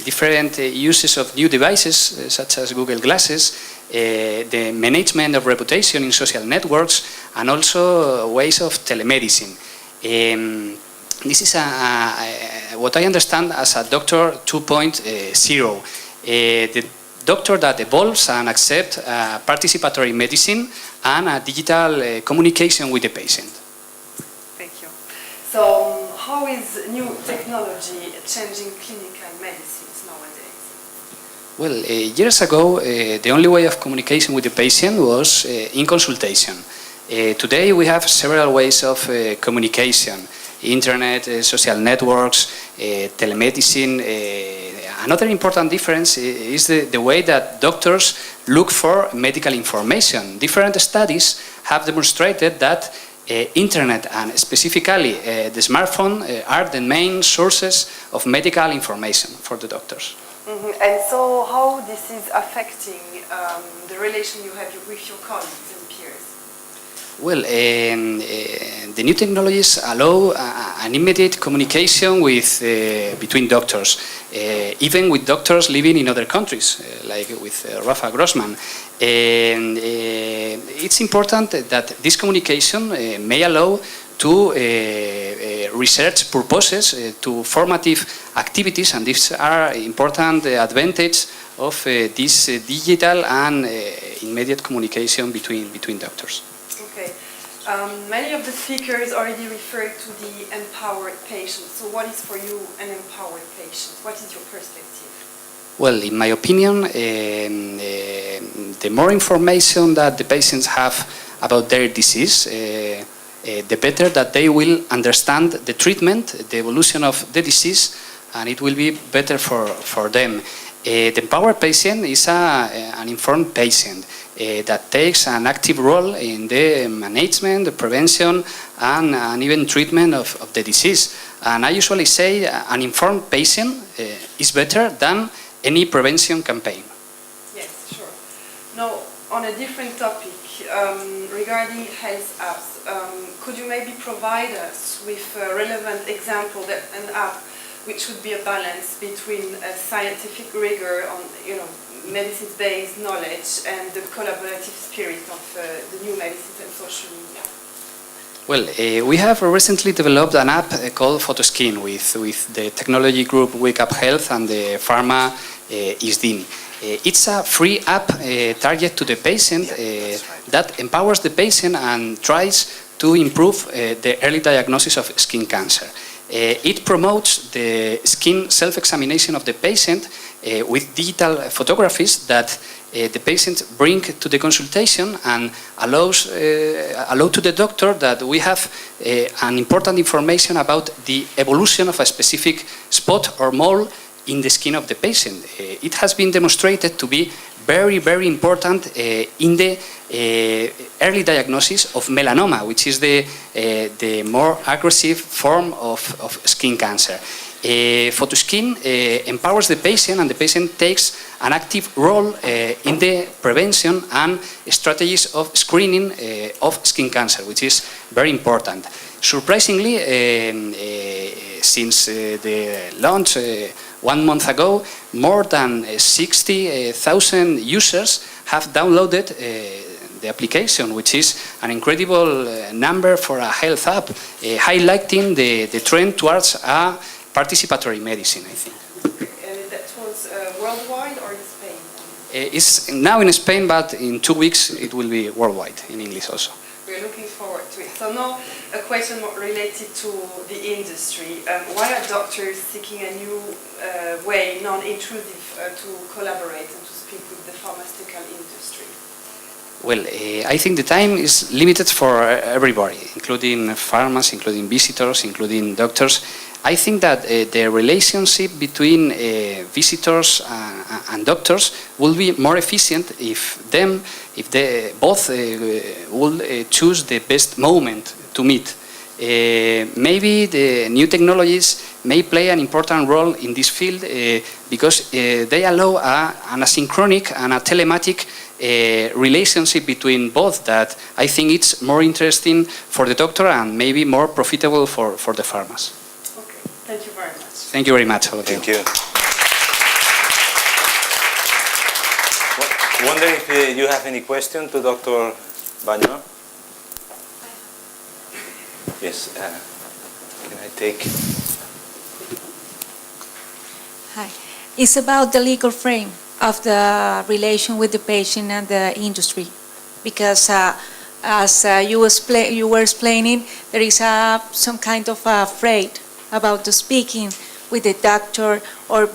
different uses of new devices such as Google Glasses, the management of reputation in social networks, and also ways of telemedicine. This is what I understand as a Doctor 2.0. The doctor that evolves and accepts participatory medicine and digital communication with the patient. Thank you. So how is new technology changing clinical medicines nowadays? Well, years ago, the only way of communication with the patient was in consultation. Today we have several ways of communication: internet, social networks, telemedicine, Another important difference is the way that doctors look for medical information. Different studies have demonstrated that internet and specifically the smartphone are the main sources of medical information for the doctors. Mm-hmm. And so how this is affecting the relation you have with your colleagues and peers? Well, the new technologies allow an immediate communication with, between doctors, even with doctors living in other countries, like with Rafa Grossman. And it's important that this communication may allow to research purposes, to formative activities, and these are important advantages of this digital and immediate communication between doctors. Okay. Many of the speakers already referred to the empowered patient. So what is for you an empowered patient? What is your perspective? Well, in my opinion, the more information that the patients have about their disease, the better that they will understand the treatment, the evolution of the disease, and it will be better for them. The empowered patient is an informed patient that takes an active role in the management, the prevention, and even treatment of the disease. And I usually say an informed patient is better than any prevention campaign. Yes, sure. Now, on a different topic, regarding health apps, could you maybe provide us with a relevant example that an app which would be a balance between a scientific rigor on, medicine-based knowledge and the collaborative spirit of the new medicines and social media? Well, we have recently developed an app called Photoskin with the technology group Wake Up Health and the pharma ISDIN. It's a free app targeted to the patient that empowers the patient and tries to improve the early diagnosis of skin cancer. It promotes the skin self-examination of the patient with digital photographies that the patient bring to the consultation and allow to the doctor that we have an important information about the evolution of a specific spot or mole in the skin of the patient. It has been demonstrated to be very, very important in the early diagnosis of melanoma, which is the more aggressive form of skin cancer. Photoskin empowers the patient, and the patient takes an active role in the prevention and strategies of screening of skin cancer, which is very important. Surprisingly, since the launch 1 month ago, more than 60,000 users have downloaded the application, which is an incredible number for a health app, highlighting the trend towards a participatory medicine, I think. And that was worldwide or in Spain? It's now in Spain, but in 2 weeks it will be worldwide, in English also. We're looking forward to it. So now a question related to the industry. Why are doctors seeking a new way, non-intrusive, to collaborate and to speak with the pharmaceutical industry? Well, I think the time is limited for everybody, including pharmacists, including visitors, including doctors. I think that the relationship between visitors and doctors will be more efficient if they both will choose the best moment to meet. Maybe the new technologies may play an important role in this field because they allow an asynchronic and a telematic relationship between both that I think it's more interesting for the doctor and maybe more profitable for the pharmacists. Thank you very much. Thank you very much. Thank you. Wonder if you have any question to Dr. Baño? Yes. Can I take? Hi. It's about the legal frame of the relation with the patient and the industry, because as you were explaining, there is some kind of afraid about the speaking with the doctor or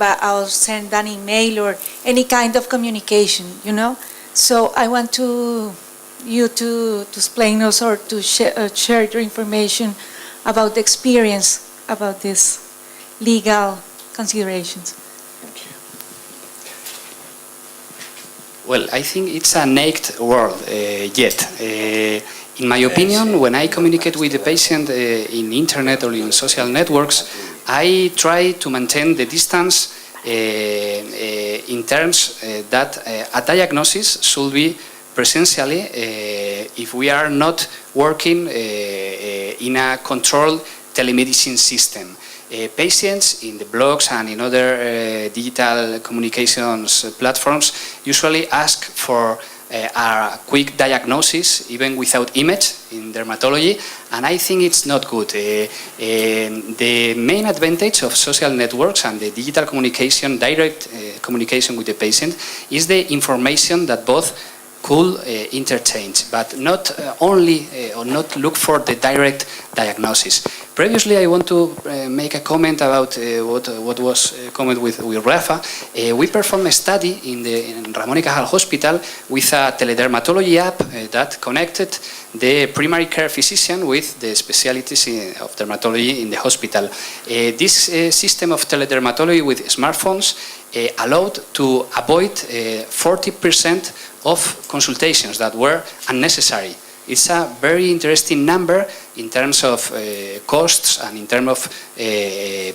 send an email or any kind of communication, So I want you to explain us or to share your information about the experience about these legal considerations. Well, I think it's a naked world yet. In my opinion, when I communicate with the patient in internet or in social networks, I try to maintain the distance in terms that a diagnosis should be presentially if we are not working in a controlled telemedicine system. Patients in the blogs and in other digital communications platforms usually ask for a quick diagnosis, even without image, in dermatology, and I think it's not good. The main advantage of social networks and the digital communication, direct communication with the patient, is the information that both could interchange, but not only or not look for the direct diagnosis. Previously, I want to make a comment about what was comment with Rafa. We performed a study in Ramón y Cajal Hospital with a teledermatology app that connected the primary care physician with the specialties of dermatology in the hospital. This system of teledermatology with smartphones allowed to avoid 40% of consultations that were unnecessary. It's a very interesting number in terms of costs and in terms of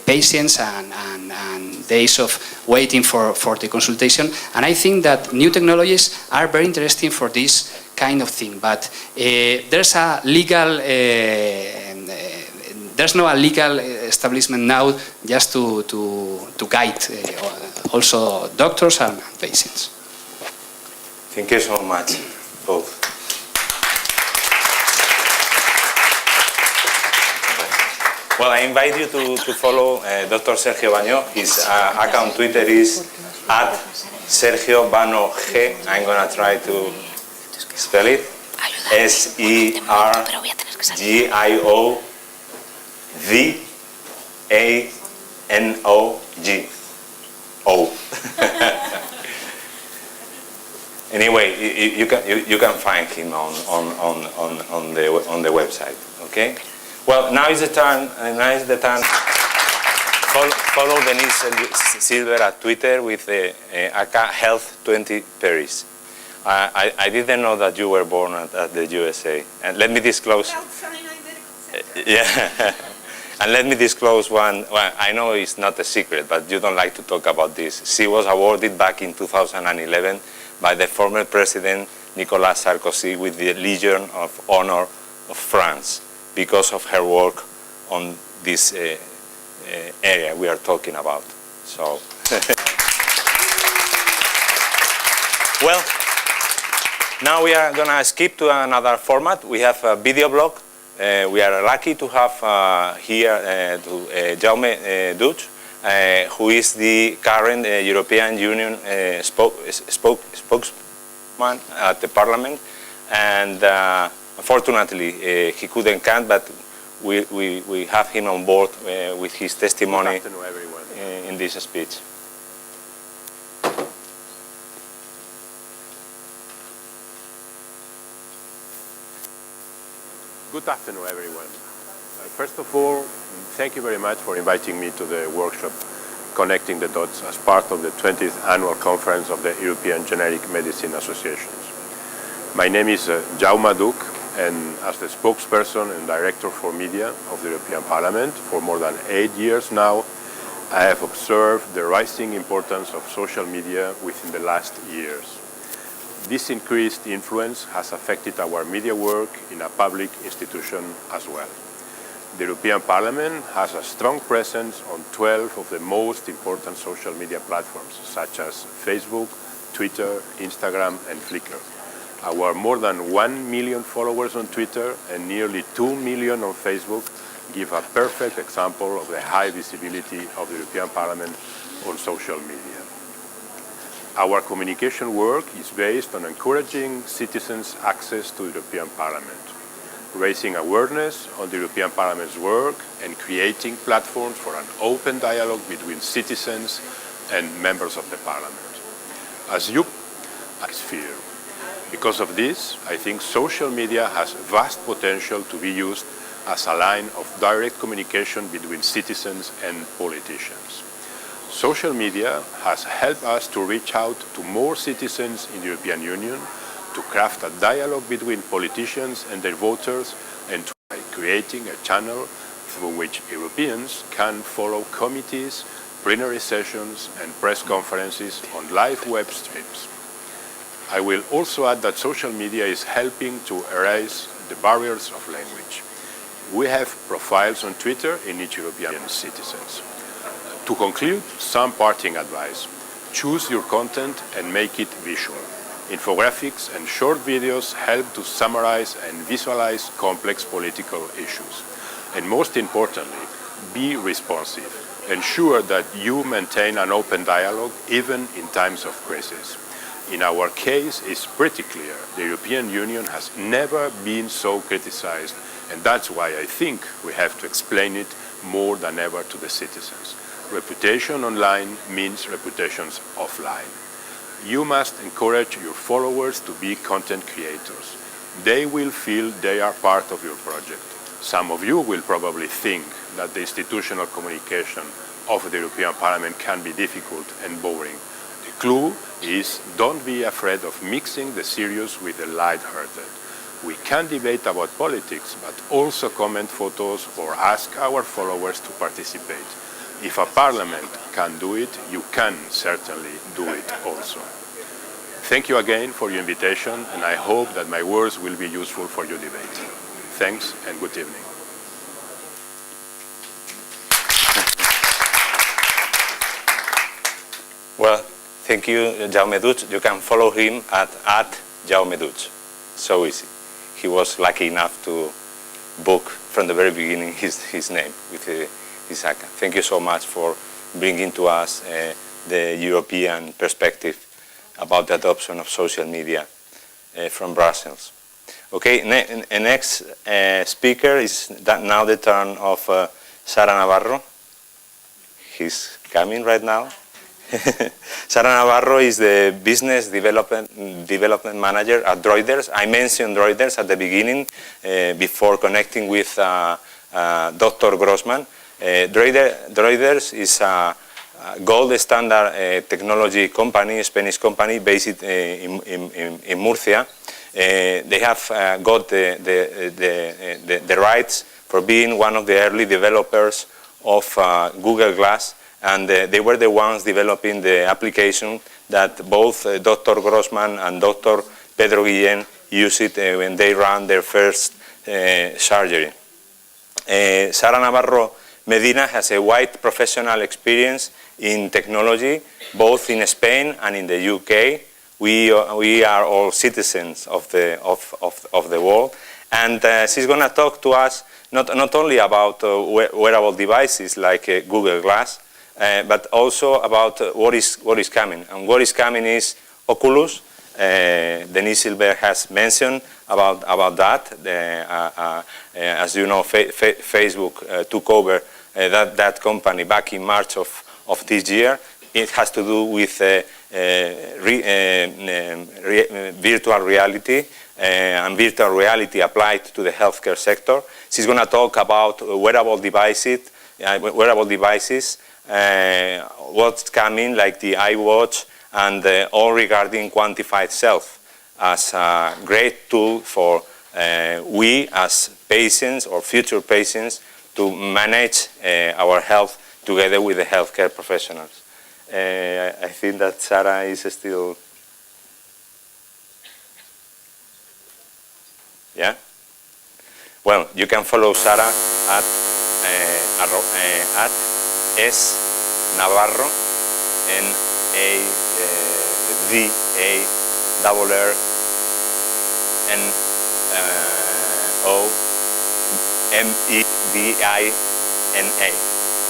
patients and days of waiting for the consultation. And I think that new technologies are very interesting for this kind of thing. But there's a legal, there's no legal establishment now just to guide also doctors and patients. Thank you so much, both. Well, I invite you to follow Dr. Sergio Baño. His account Twitter is @Sergio Bano G. I'm going to try to spell it. SERGIOVANOG. Anyway, you can find him on the website. Okay. Well, now is the time. Follow Denise Silver at Twitter with AK Health 20 Paris. I didn't know that you were born at the USA. And let me disclose. Yeah. And let me disclose one. Well, I know it's not a secret, but you don't like to talk about this. She was awarded back in 2011 by the former president Nicolas Sarkozy with the Legion of Honor of France because of her work on this area we are talking about. So, well, now we are going to skip to another format. We have a video blog. We are lucky to have here Jaume Duig, who is the current European Union spokesman at the Parliament, and unfortunately he couldn't come, but we have him on board with his testimony in this speech. Good afternoon, everyone. First of all, thank you very much for inviting me to the workshop Connecting the Dots as part of the 20th Annual Conference of the European Generic Medicine Associations. My name is Jaume Duig, and as the spokesperson and director for media of the European Parliament for more than 8 years now, I have observed the rising importance of social media within the last years. This increased influence has affected our media work in a public institution as well. The European Parliament has a strong presence on 12 of the most important social media platforms, such as Facebook, Twitter, Instagram, and Flickr. Our more than 1 million followers on Twitter and nearly 2 million on Facebook give a perfect example of the high visibility of the European Parliament on social media. Our communication work is based on encouraging citizens' access to the European Parliament, raising awareness on the European Parliament's work, and creating platforms for an open dialogue between citizens and members of the Parliament. As you sphere. Because of this, I think social media has vast potential to be used as a line of direct communication between citizens and politicians. Social media has helped us to reach out to more citizens in the European Union, to craft a dialogue between politicians and their voters, and by creating a channel through which Europeans can follow committees, plenary sessions and press conferences on live web streams. I will also add that social media is helping to erase the barriers of language. We have profiles on Twitter in each European citizens. To conclude, some parting advice. Choose your content and make it visual. Infographics and short videos help to summarize and visualize complex political issues. And most importantly, be responsive. Ensure that you maintain an open dialogue even in times of crisis. In our case, it's pretty clear the European Union has never been so criticized, and that's why I think we have to explain it more than ever to the citizens. Reputation online means reputations offline. You must encourage your followers to be content creators. They will feel they are part of your project. Some of you will probably think that the institutional communication of the European Parliament can be difficult and boring. The clue is don't be afraid of mixing the serious with the light-hearted. We can debate about politics, but also comment photos or ask our followers to participate. If a parliament can do it, you can certainly do it also. Thank you again for your invitation, and I hope that my words will be useful for your debate. Thanks and good evening. Well, thank you, Jaume Duig. You can follow him at Jaume Duig. So easy. He was lucky enough to book from the very beginning his name with his account. Thank you so much for bringing to us the European perspective about the adoption of social media from Brussels. Okay, next speaker is now the turn of Sara Navarro. He's coming right now. Sara Navarro is the business development manager at Droiders. I mentioned Droiders at the beginning before connecting with Dr. Grossman. Droiders is a gold standard technology company, a Spanish company based in Murcia. They have got the rights for being one of the early developers of Google Glass, and they were the ones developing the application that both Dr. Grossman and Dr. Pedro Guillén use it when they ran their first surgery. Sara Navarro Medina has a wide professional experience in technology, both in Spain and in the UK. We are all citizens of the world, and she's going to talk to us not only about wearable devices like Google Glass, but also about what is coming. And what is coming is Oculus. Denise Silberg has mentioned about that. As you know, Facebook took over that company back in March of this year. It has to do with virtual reality and virtual reality applied to the healthcare sector. She's going to talk about wearable devices, what's coming, like the iWatch, and all regarding quantified self as a great tool for we as patients or future patients to manage our health together with the healthcare professionals. I think that Sara is still... Yeah? Well, you can follow Sara at S Navarro, NAVARRONOMEDINA.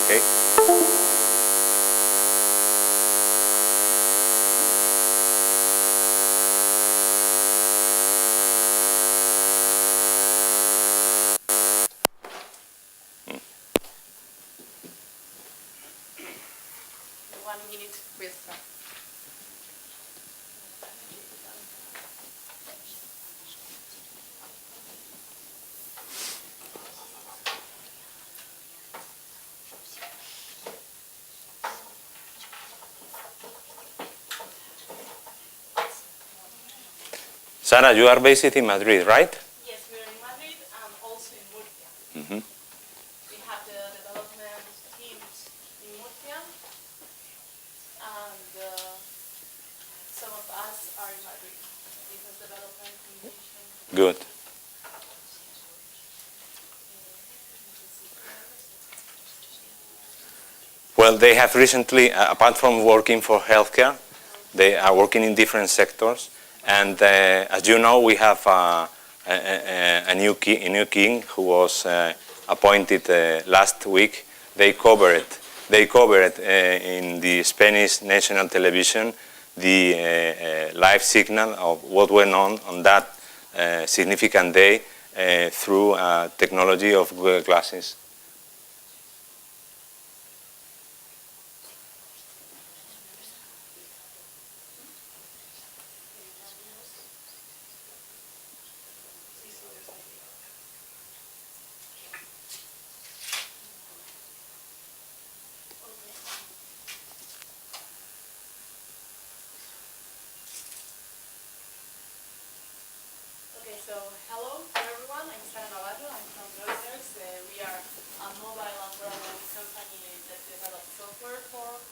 Okay? Sara, you are based in Madrid, right? Yes, we are in Madrid and also in Murcia. Mm-hmm. We have the development teams in Murcia, and some of us are in Madrid. Business development, communication. Good. Well, they have recently, apart from working for healthcare, they are working in different sectors. And as you know, we have a new king who was appointed last week. They covered in the Spanish national television the live signal of what went on that significant day through technology of Google Glasses. Okay, so hello to everyone. I'm Sara Navarro. I'm from Reuters. We are a mobile and wearable company that develops software for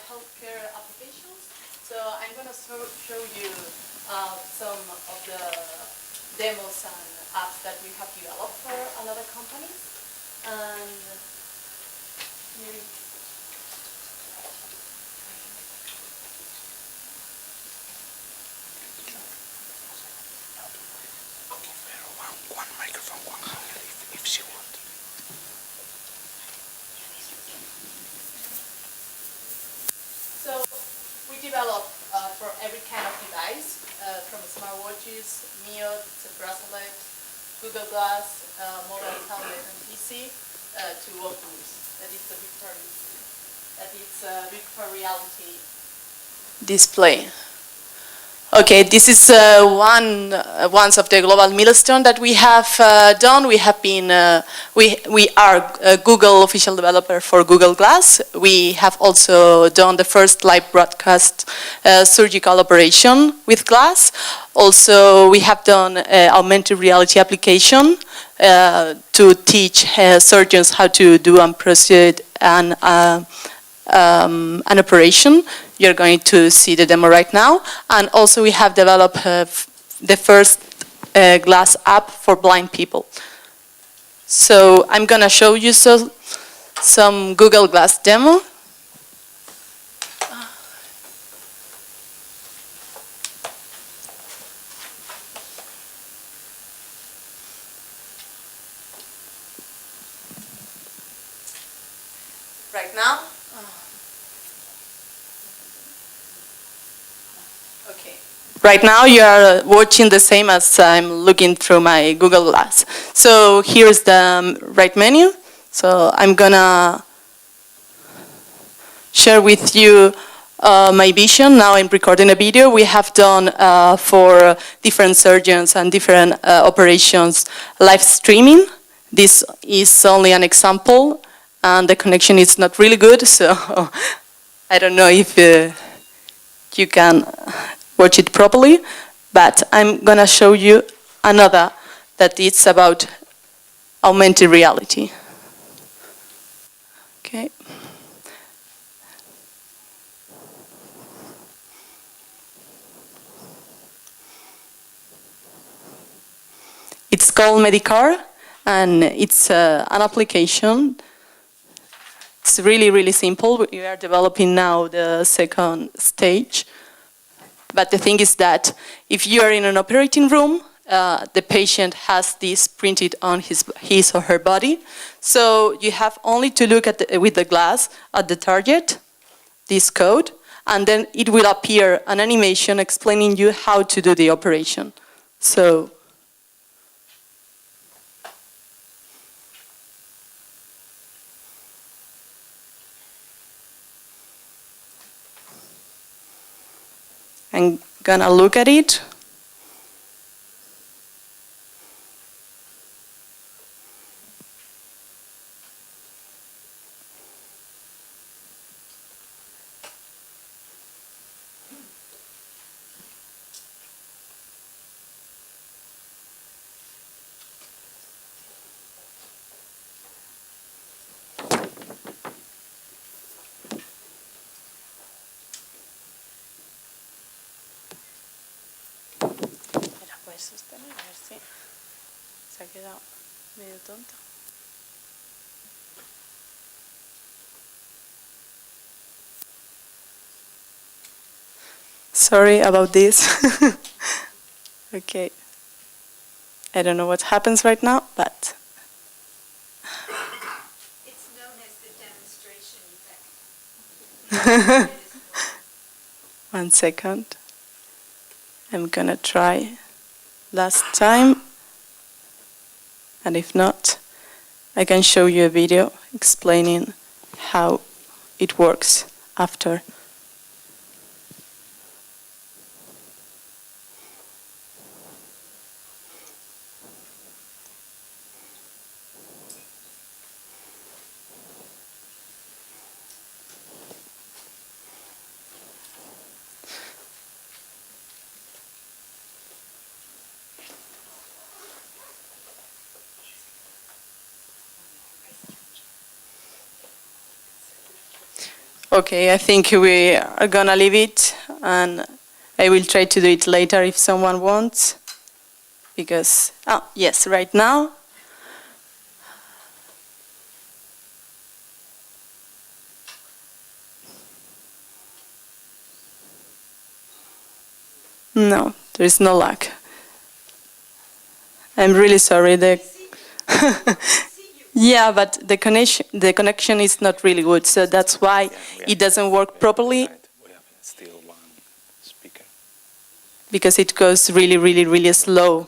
healthcare applications. So I'm going to show you some of the demos and apps that we have developed for another companies. And here One microphone, one hand, if she wants. So we develop for every kind of device, from smartwatches, Mio, to bracelet, Google Glass, mobile tablet and PC, to Oculus. That is a virtual reality display. Okay, this is one of the global milestone that we have done. We have been we are a Google official developer for Google Glass. We have also done the first live broadcast surgical operation with Glass. Also, we have done augmented reality application to teach surgeons how to do and proceed an operation. You're going to see the demo right now. And also we have developed the first Glass app for blind people. So I'm going to show you some Google Glass demo. Right now. Okay. Right now you are watching the same as I'm looking through my Google Glass. So here's the right menu. So I'm gonna share with you my vision. Now I'm recording a video we have done for different surgeons and different operations live streaming. This is only an example and the connection is not really good, so I don't know if you can watch it properly, but I'm gonna show you another that is about augmented reality. Okay. It's called Medicar, and it's an application. It's really, really simple. We are developing now the second stage. But the thing is that if you are in an operating room, the patient has this printed on his or her body. So you have only to look at with the glass at the target, this code, and then it will appear an animation explaining you how to do the operation. So I'm gonna look at it. ver, sostener, a ver si se ha quedado medio tonto. Sorry about this. Okay. I don't know what happens right now, but... It's known as the demonstration effect. 1 second. I'm gonna try last time. And if not, I can show you a video explaining how it works after. Okay, I think we are gonna leave it, and I will try to do it later if someone wants, because, yes, right now. No, there is no luck. I'm really sorry. Yeah, but the connection is not really good, so that's why it doesn't work properly. We have still one speaker. Because it goes really, really, really slow.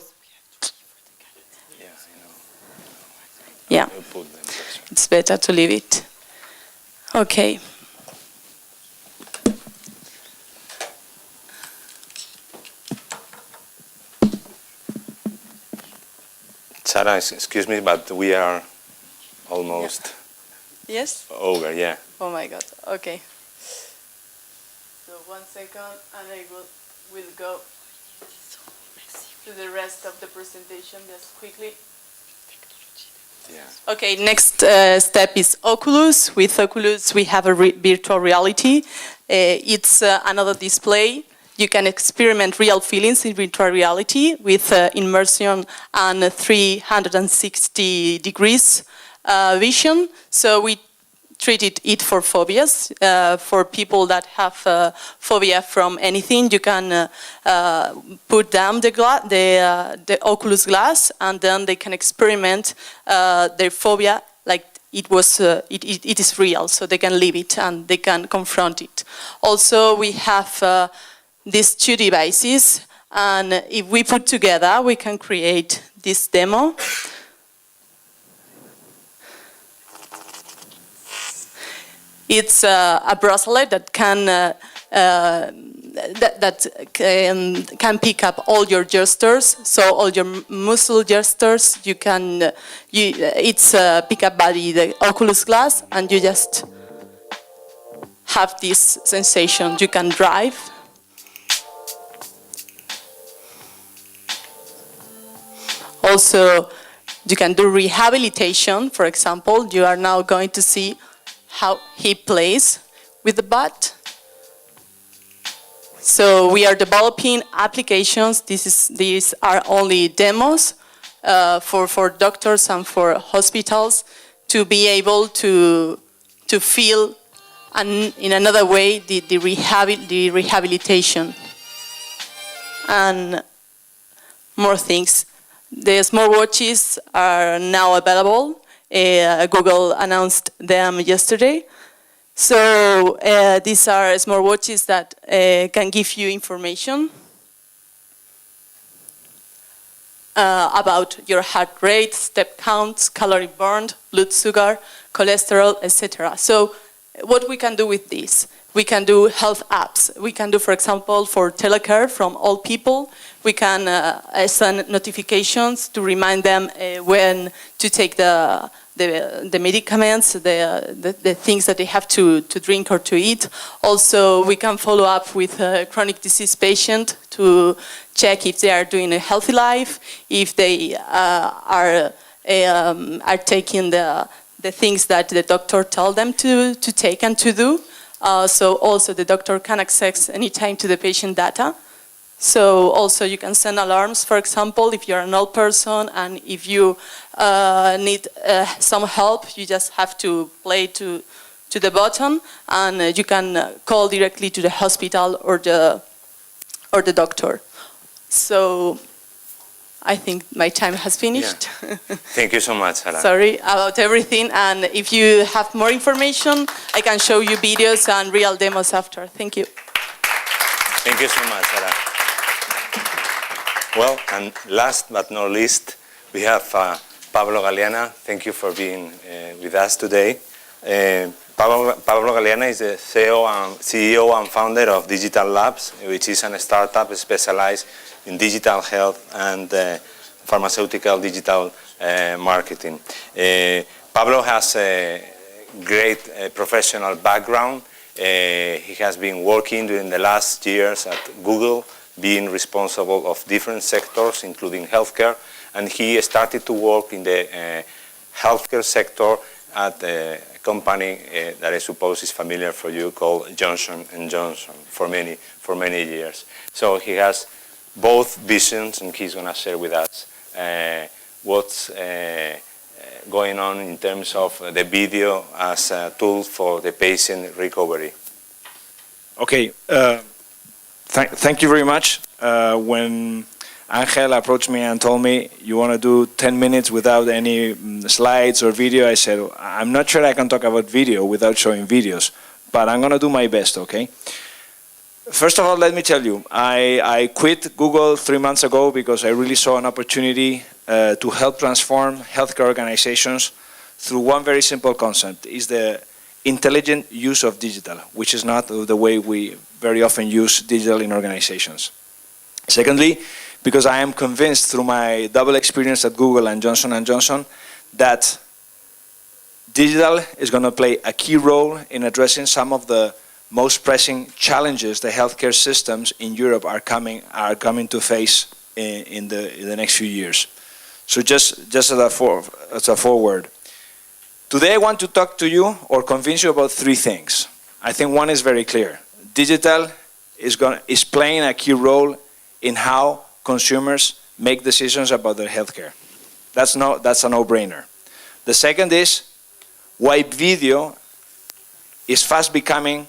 Yeah, it's better to leave it. Okay. Sarah, excuse me, but we are almost Yes? over, yeah. Oh my God, okay. So 1 second, and I will go to the rest of the presentation just quickly. Yeah. Okay, next step is Oculus. With Oculus, we have a virtual reality. It's another display. You can experiment real feelings in virtual reality with immersion and 360 degrees vision. So we treated it for phobias. For people that have phobia from anything, you can put down the Oculus glass, and then they can experiment their phobia like it is real, so they can live it and they can confront it. Also, we have these two devices, and if we put together, we can create this demo. It's a bracelet that can can pick up all your gestures, so all your muscle gestures. You can it's pick up by the Oculus glass, and you just have this sensation. You can drive. Also, you can do rehabilitation. For example, you are now going to see how he plays with the bat. So we are developing applications. These are only demos for doctors and for hospitals to be able to feel in another way the rehabilitation. And more things. The smartwatches are now available. Google announced them yesterday. So these are smartwatches that can give you information about your heart rate, step counts, calorie burned, blood sugar, cholesterol, etc. So what we can do with this? We can do health apps. We can do, for example, for telecare from all people, we can send notifications to remind them when to take the medicaments, the things that they have to drink or to eat. Also, we can follow up with a chronic disease patient to check if they are doing a healthy life, if they are taking the things that the doctor told them to take and to do. So also the doctor can access anytime to the patient data. So also you can send alarms, for example, if you're an old person and if you need some help, you just have to play to the button and you can call directly to the hospital or the doctor. So I think my time has finished. Yeah. Thank you so much, Sara. Sorry about everything, and if you have more information, I can show you videos and real demos after. Thank you. Thank you so much, Sara. Well, and last but not least, we have Pablo Galeana. Thank you for being with us today. Pablo Galeana is the CEO and founder of Digital Labs, which is a startup specialized in digital health and pharmaceutical digital marketing. Pablo has a great professional background. He has been working during the last years at Google, being responsible of different sectors, including healthcare, and he started to work in the healthcare sector at a company that I suppose is familiar for you, called Johnson & Johnson, for many years. So he has both visions, and he's going to share with us what's going on in terms of the video as a tool for the patient recovery. Okay, thank you very much. When Angel approached me and told me, you want to do 10 minutes without any slides or video, I said, I'm not sure I can talk about video without showing videos, but I'm going to do my best, okay? First of all, let me tell you, I quit Google 3 months ago because I really saw an opportunity to help transform healthcare organizations through one very simple concept, is the intelligent use of digital, which is not the way we very often use digital in organizations. Secondly, because I am convinced through my double experience at Google and Johnson & Johnson that digital is going to play a key role in addressing some of the most pressing challenges the healthcare systems in Europe are coming to face in the next few years. So just as a forward. Today I want to talk to you or convince you about 3 things. I think one is very clear. Digital is playing a key role in how consumers make decisions about their healthcare. That's a no-brainer. The second is why video is fast becoming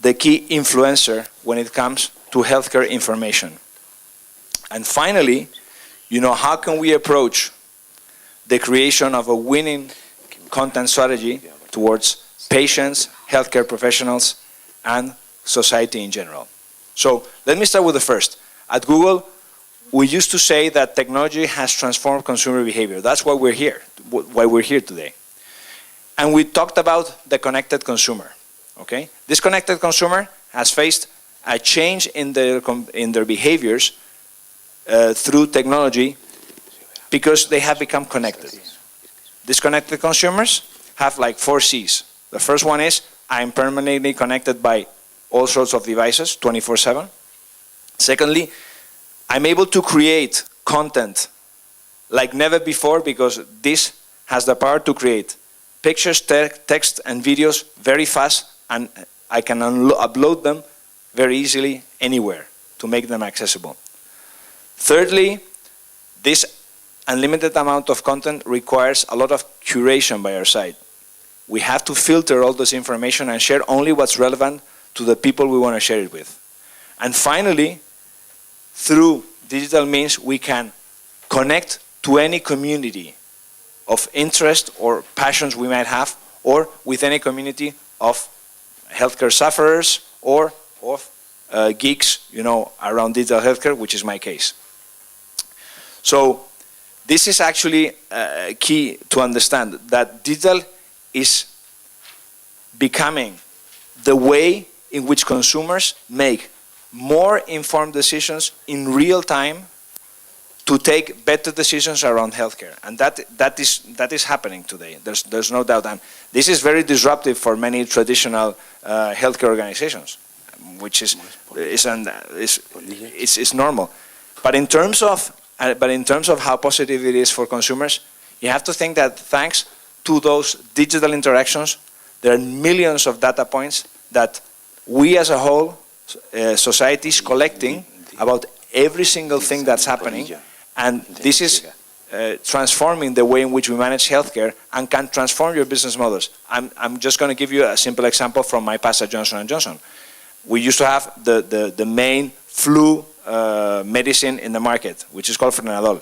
the key influencer when it comes to healthcare information. And finally, how can we approach the creation of a winning content strategy towards patients, healthcare professionals, and society in general. So let me start with the first. At Google, we used to say that technology has transformed consumer behavior. That's why we're here today. And we talked about the connected consumer. Okay? This connected consumer has faced a change in their behaviors through technology because they have become connected. These connected consumers have like 4 C's. The first one is, I'm permanently connected by all sorts of devices, 24/7. Secondly, I'm able to create content like never before because this has the power to create pictures, text, and videos very fast, and I can upload them very easily anywhere to make them accessible. Thirdly, this unlimited amount of content requires a lot of curation by our side. We have to filter all this information and share only what's relevant to the people we want to share it with. And finally, through digital means, we can connect to any community of interest or passions we might have, or with any community of healthcare sufferers or of geeks, around digital healthcare, which is my case. So this is actually key to understand, that digital is becoming the way in which consumers make more informed decisions in real time to take better decisions around healthcare. And that is happening today. There's no doubt. And this is very disruptive for many traditional healthcare organizations, which is normal. But in terms of how positive it is for consumers, you have to think that thanks to those digital interactions, there are millions of data points that we as a whole, society is collecting about every single thing that's happening, and this is transforming the way in which we manage healthcare and can transform your business models. I'm just going to give you a simple example from my past at Johnson & Johnson. We used to have the main flu medicine in the market, which is called Frenadol.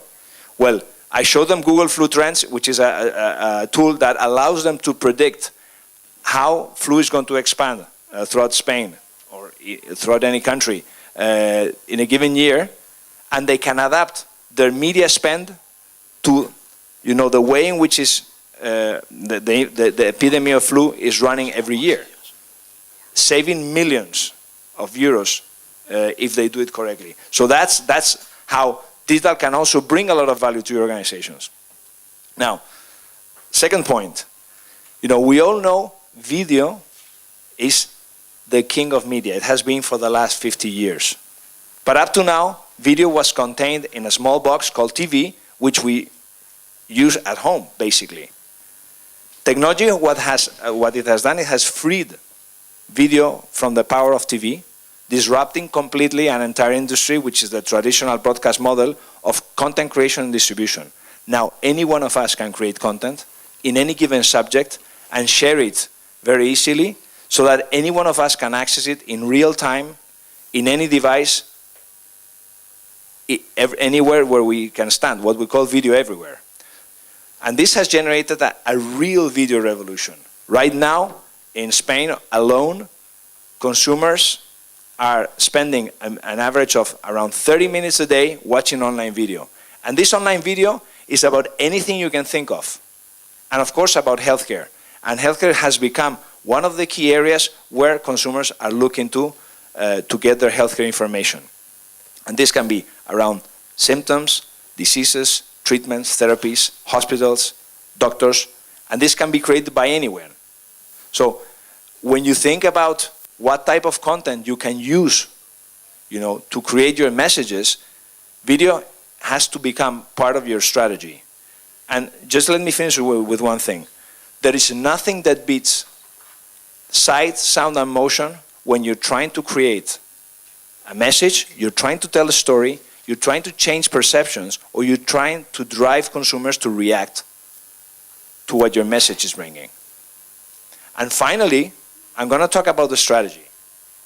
Well, I showed them Google Flu Trends, which is a tool that allows them to predict how flu is going to expand throughout Spain or throughout any country in a given year, and they can adapt their media spend to, the way in which is the epidemic of flu is running every year, saving millions of euros if they do it correctly. So that's how digital can also bring a lot of value to your organizations. Now, second point, we all know video is the king of media. It has been for the last 50 years. But up to now, video was contained in a small box called TV, which we use at home, basically. Technology, what it has done, it has freed video from the power of TV, disrupting completely an entire industry, which is the traditional broadcast model of content creation and distribution. Now, any one of us can create content in any given subject and share it very easily so that any one of us can access it in real time, in any device, anywhere where we can stand, what we call video everywhere. And this has generated a real video revolution. Right now, in Spain alone, consumers are spending an average of around 30 minutes a day watching online video. And this online video is about anything you can think of. And of course about healthcare. And healthcare has become one of the key areas where consumers are looking to get their healthcare information. And this can be around symptoms, diseases, treatments, therapies, hospitals, doctors, and this can be created by anyone. So when you think about what type of content you can use, to create your messages, video has to become part of your strategy. And just let me finish with one thing. There is nothing that beats sight, sound, and motion when you're trying to create a message, you're trying to tell a story, you're trying to change perceptions, or you're trying to drive consumers to react to what your message is bringing. And finally, I'm going to talk about the strategy.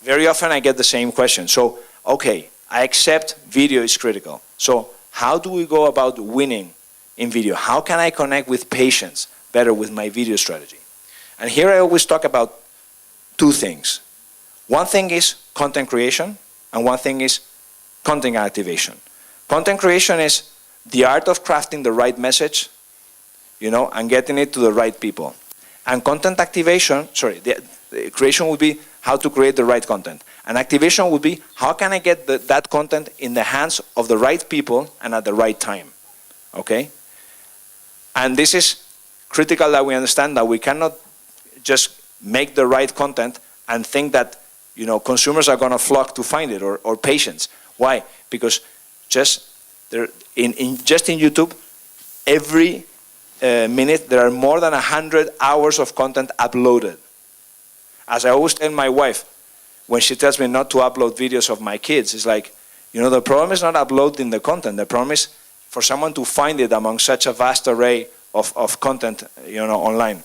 Very often I get the same question. So, okay, I accept video is critical. So how do we go about winning in video? How can I connect with patients better with my video strategy? And here I always talk about two things. One thing is content creation, and one thing is content activation. Content creation is the art of crafting the right message, and getting it to the right people. And content activation, the creation would be how to create the right content. And activation would be how can I get that content in the hands of the right people and at the right time, okay? And this is critical that we understand that we cannot just make the right content and think that, consumers are going to flock to find it or patients. Why? Because just in YouTube, every minute there are more than 100 hours of content uploaded. As I always tell my wife, when she tells me not to upload videos of my kids, it's like, the problem is not uploading the content. The problem is for someone to find it among such a vast array of content, online.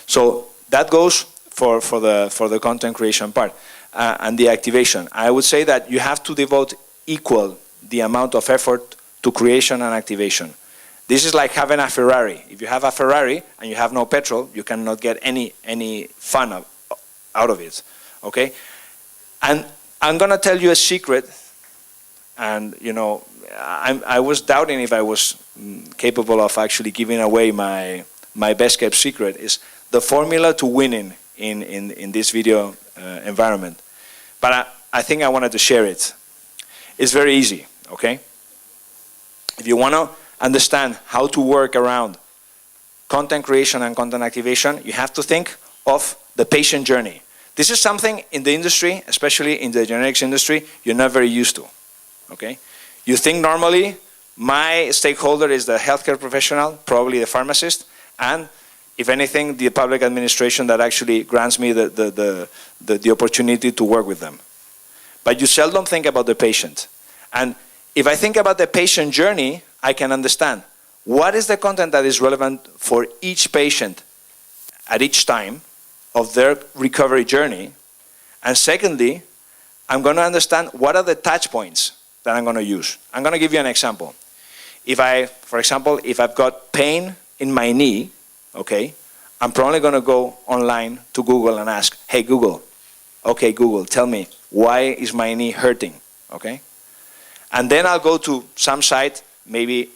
So that goes for the content creation part and the activation. I would say that you have to devote equal the amount of effort to creation and activation. This is like having a Ferrari. If you have a Ferrari and you have no petrol, you cannot get any fun out of it, okay? And I'm going to tell you a secret, and I was doubting if I was capable of actually giving away my best kept secret, is the formula to winning in this video environment. But I think I wanted to share it. It's very easy, okay? If you want to understand how to work around content creation and content activation, you have to think of the patient journey. This is something in the industry, especially in the generics industry, you're not very used to, okay? You think normally, my stakeholder is the healthcare professional, probably the pharmacist, and if anything, the public administration that actually grants me the opportunity to work with them. but you seldom think about the patient. And if I think about the patient journey, I can understand what is the content that is relevant for each patient at each time of their recovery journey. And secondly, I'm going to understand what are the touch points that I'm going to use. I'm going to give you an example. For example, if I've got pain in my knee, okay, I'm probably going to go online to Google and ask, hey Google, okay Google, tell me, why is my knee hurting, okay? And then I'll go to some site, maybe,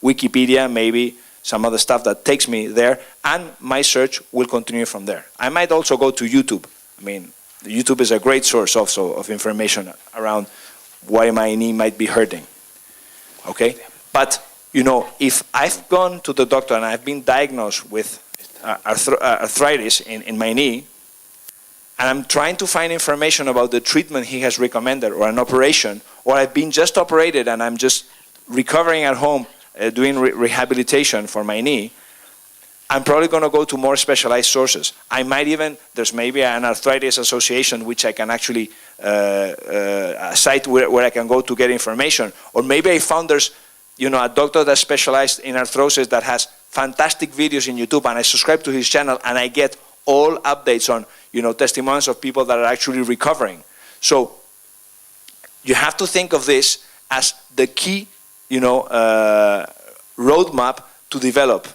Wikipedia, maybe some other stuff that takes me there, and my search will continue from there. I might also go to YouTube. I mean, YouTube is a great source also of information around why my knee might be hurting, okay? But, if I've gone to the doctor and I've been diagnosed with arthritis in my knee, and I'm trying to find information about the treatment he has recommended or an operation, or I've been just operated and I'm just recovering at home, doing rehabilitation for my knee, I'm probably going to go to more specialized sources. I might even, there's maybe an arthritis association which I can actually, a site where I can go to get information. Or maybe I found there's, a doctor that's specialized in arthrosis that has fantastic videos in YouTube, and I subscribe to his channel and I get all updates on, testimonials of people that are actually recovering. So you have to think of this as the key, roadmap to develop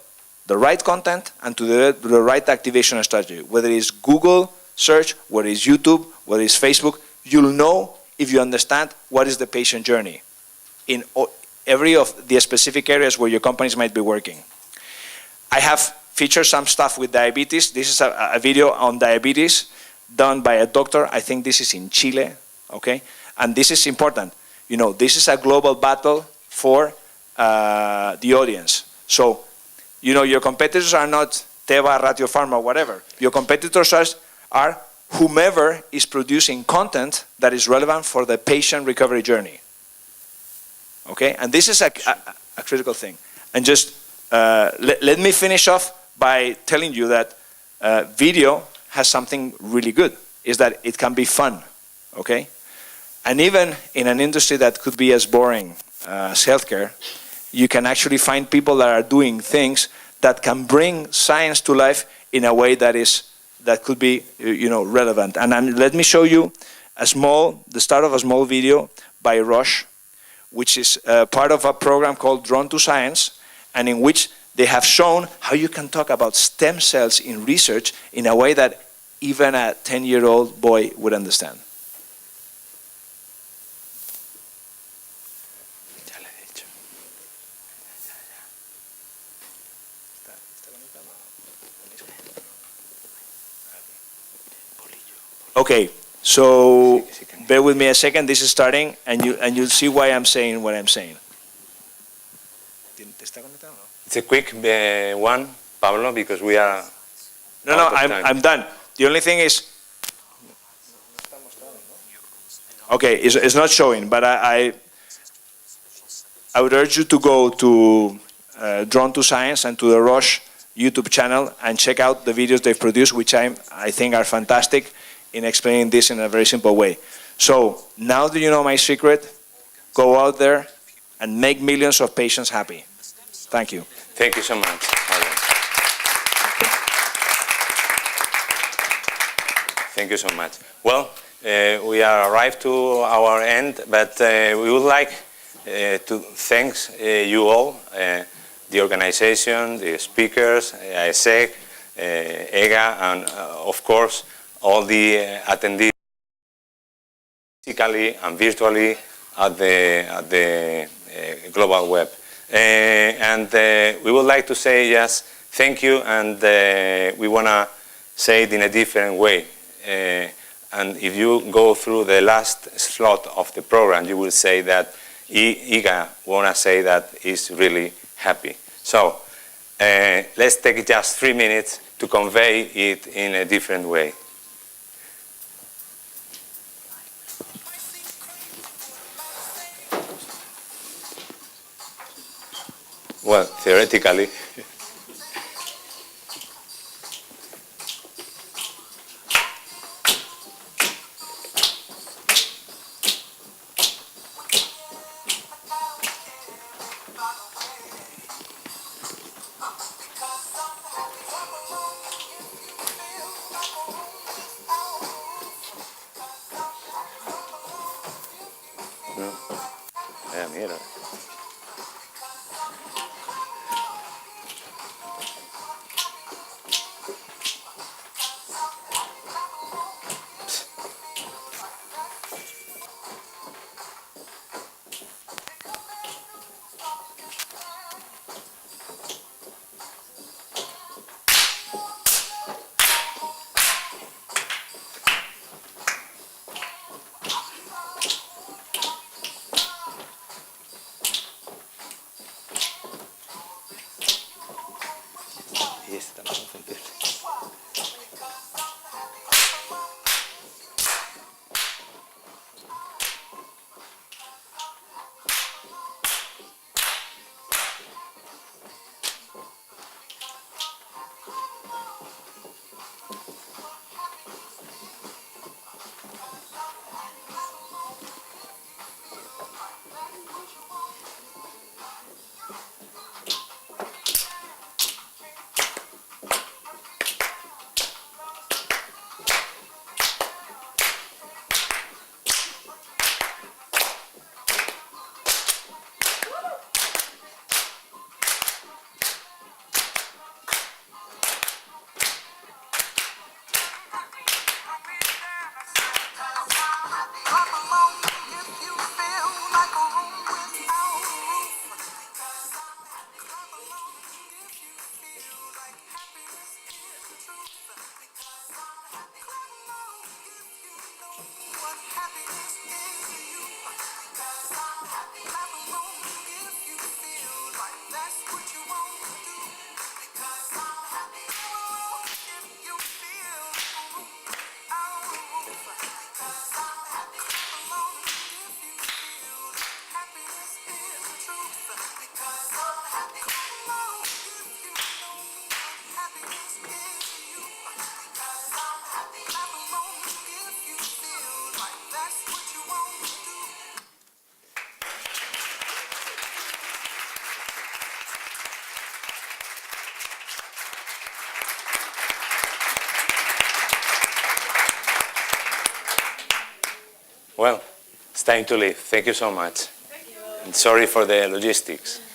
the right content and to the right activation strategy. Whether it's Google search, whether it's YouTube, whether it's Facebook, you'll know if you understand what is the patient journey in every of the specific areas where your companies might be working. I have featured some stuff with diabetes. This is a video on diabetes done by a doctor. I think this is in Chile, okay? And this is important. This is a global battle for the audience. So, your competitors are not Teva, Radiopharma, whatever. Your competitors are whomever is producing content that is relevant for the patient recovery journey. Okay? And this is a critical thing. And just let me finish off by telling you that video has something really good, is that it can be fun, okay? And even in an industry that could be as boring as healthcare, you can actually find people that are doing things that can bring science to life in a way that could be, relevant. And let me show you the start of a small video by Roche, which is part of a program called Drawn to Science, and in which they have shown how you can talk about stem cells in research in a way that even a 10-year-old boy would understand. Okay, so bear with me a second. This is starting, and you'll see why I'm saying what I'm saying. It's a quick one, Pablo, because we are. No, I'm done. The only thing is. Okay, it's not showing, but I would urge you to go to Drawn to Science and to the Roche YouTube channel and check out the videos they've produced, which I think are fantastic in explaining this in a very simple way. So now that you know my secret, go out there and make millions of patients happy. Thank you. Thank you so much, Pablo. Thank you so much. Well, we are arrived to our end, but we would like to thank you all, the organization, the speakers, AESEC, EGA, and of course, all the attendees physically and virtually at the global web. And we would like to say just thank you, and we want to say it in a different way. And if you go through the last slot of the program, you will say that IGA want to say that is really happy. So let's take just 3 minutes to convey it in a different way. Well, theoretically. una mierda. Y esta no funciona. Well, it's time to leave. Thank you so much. And sorry for the logistics.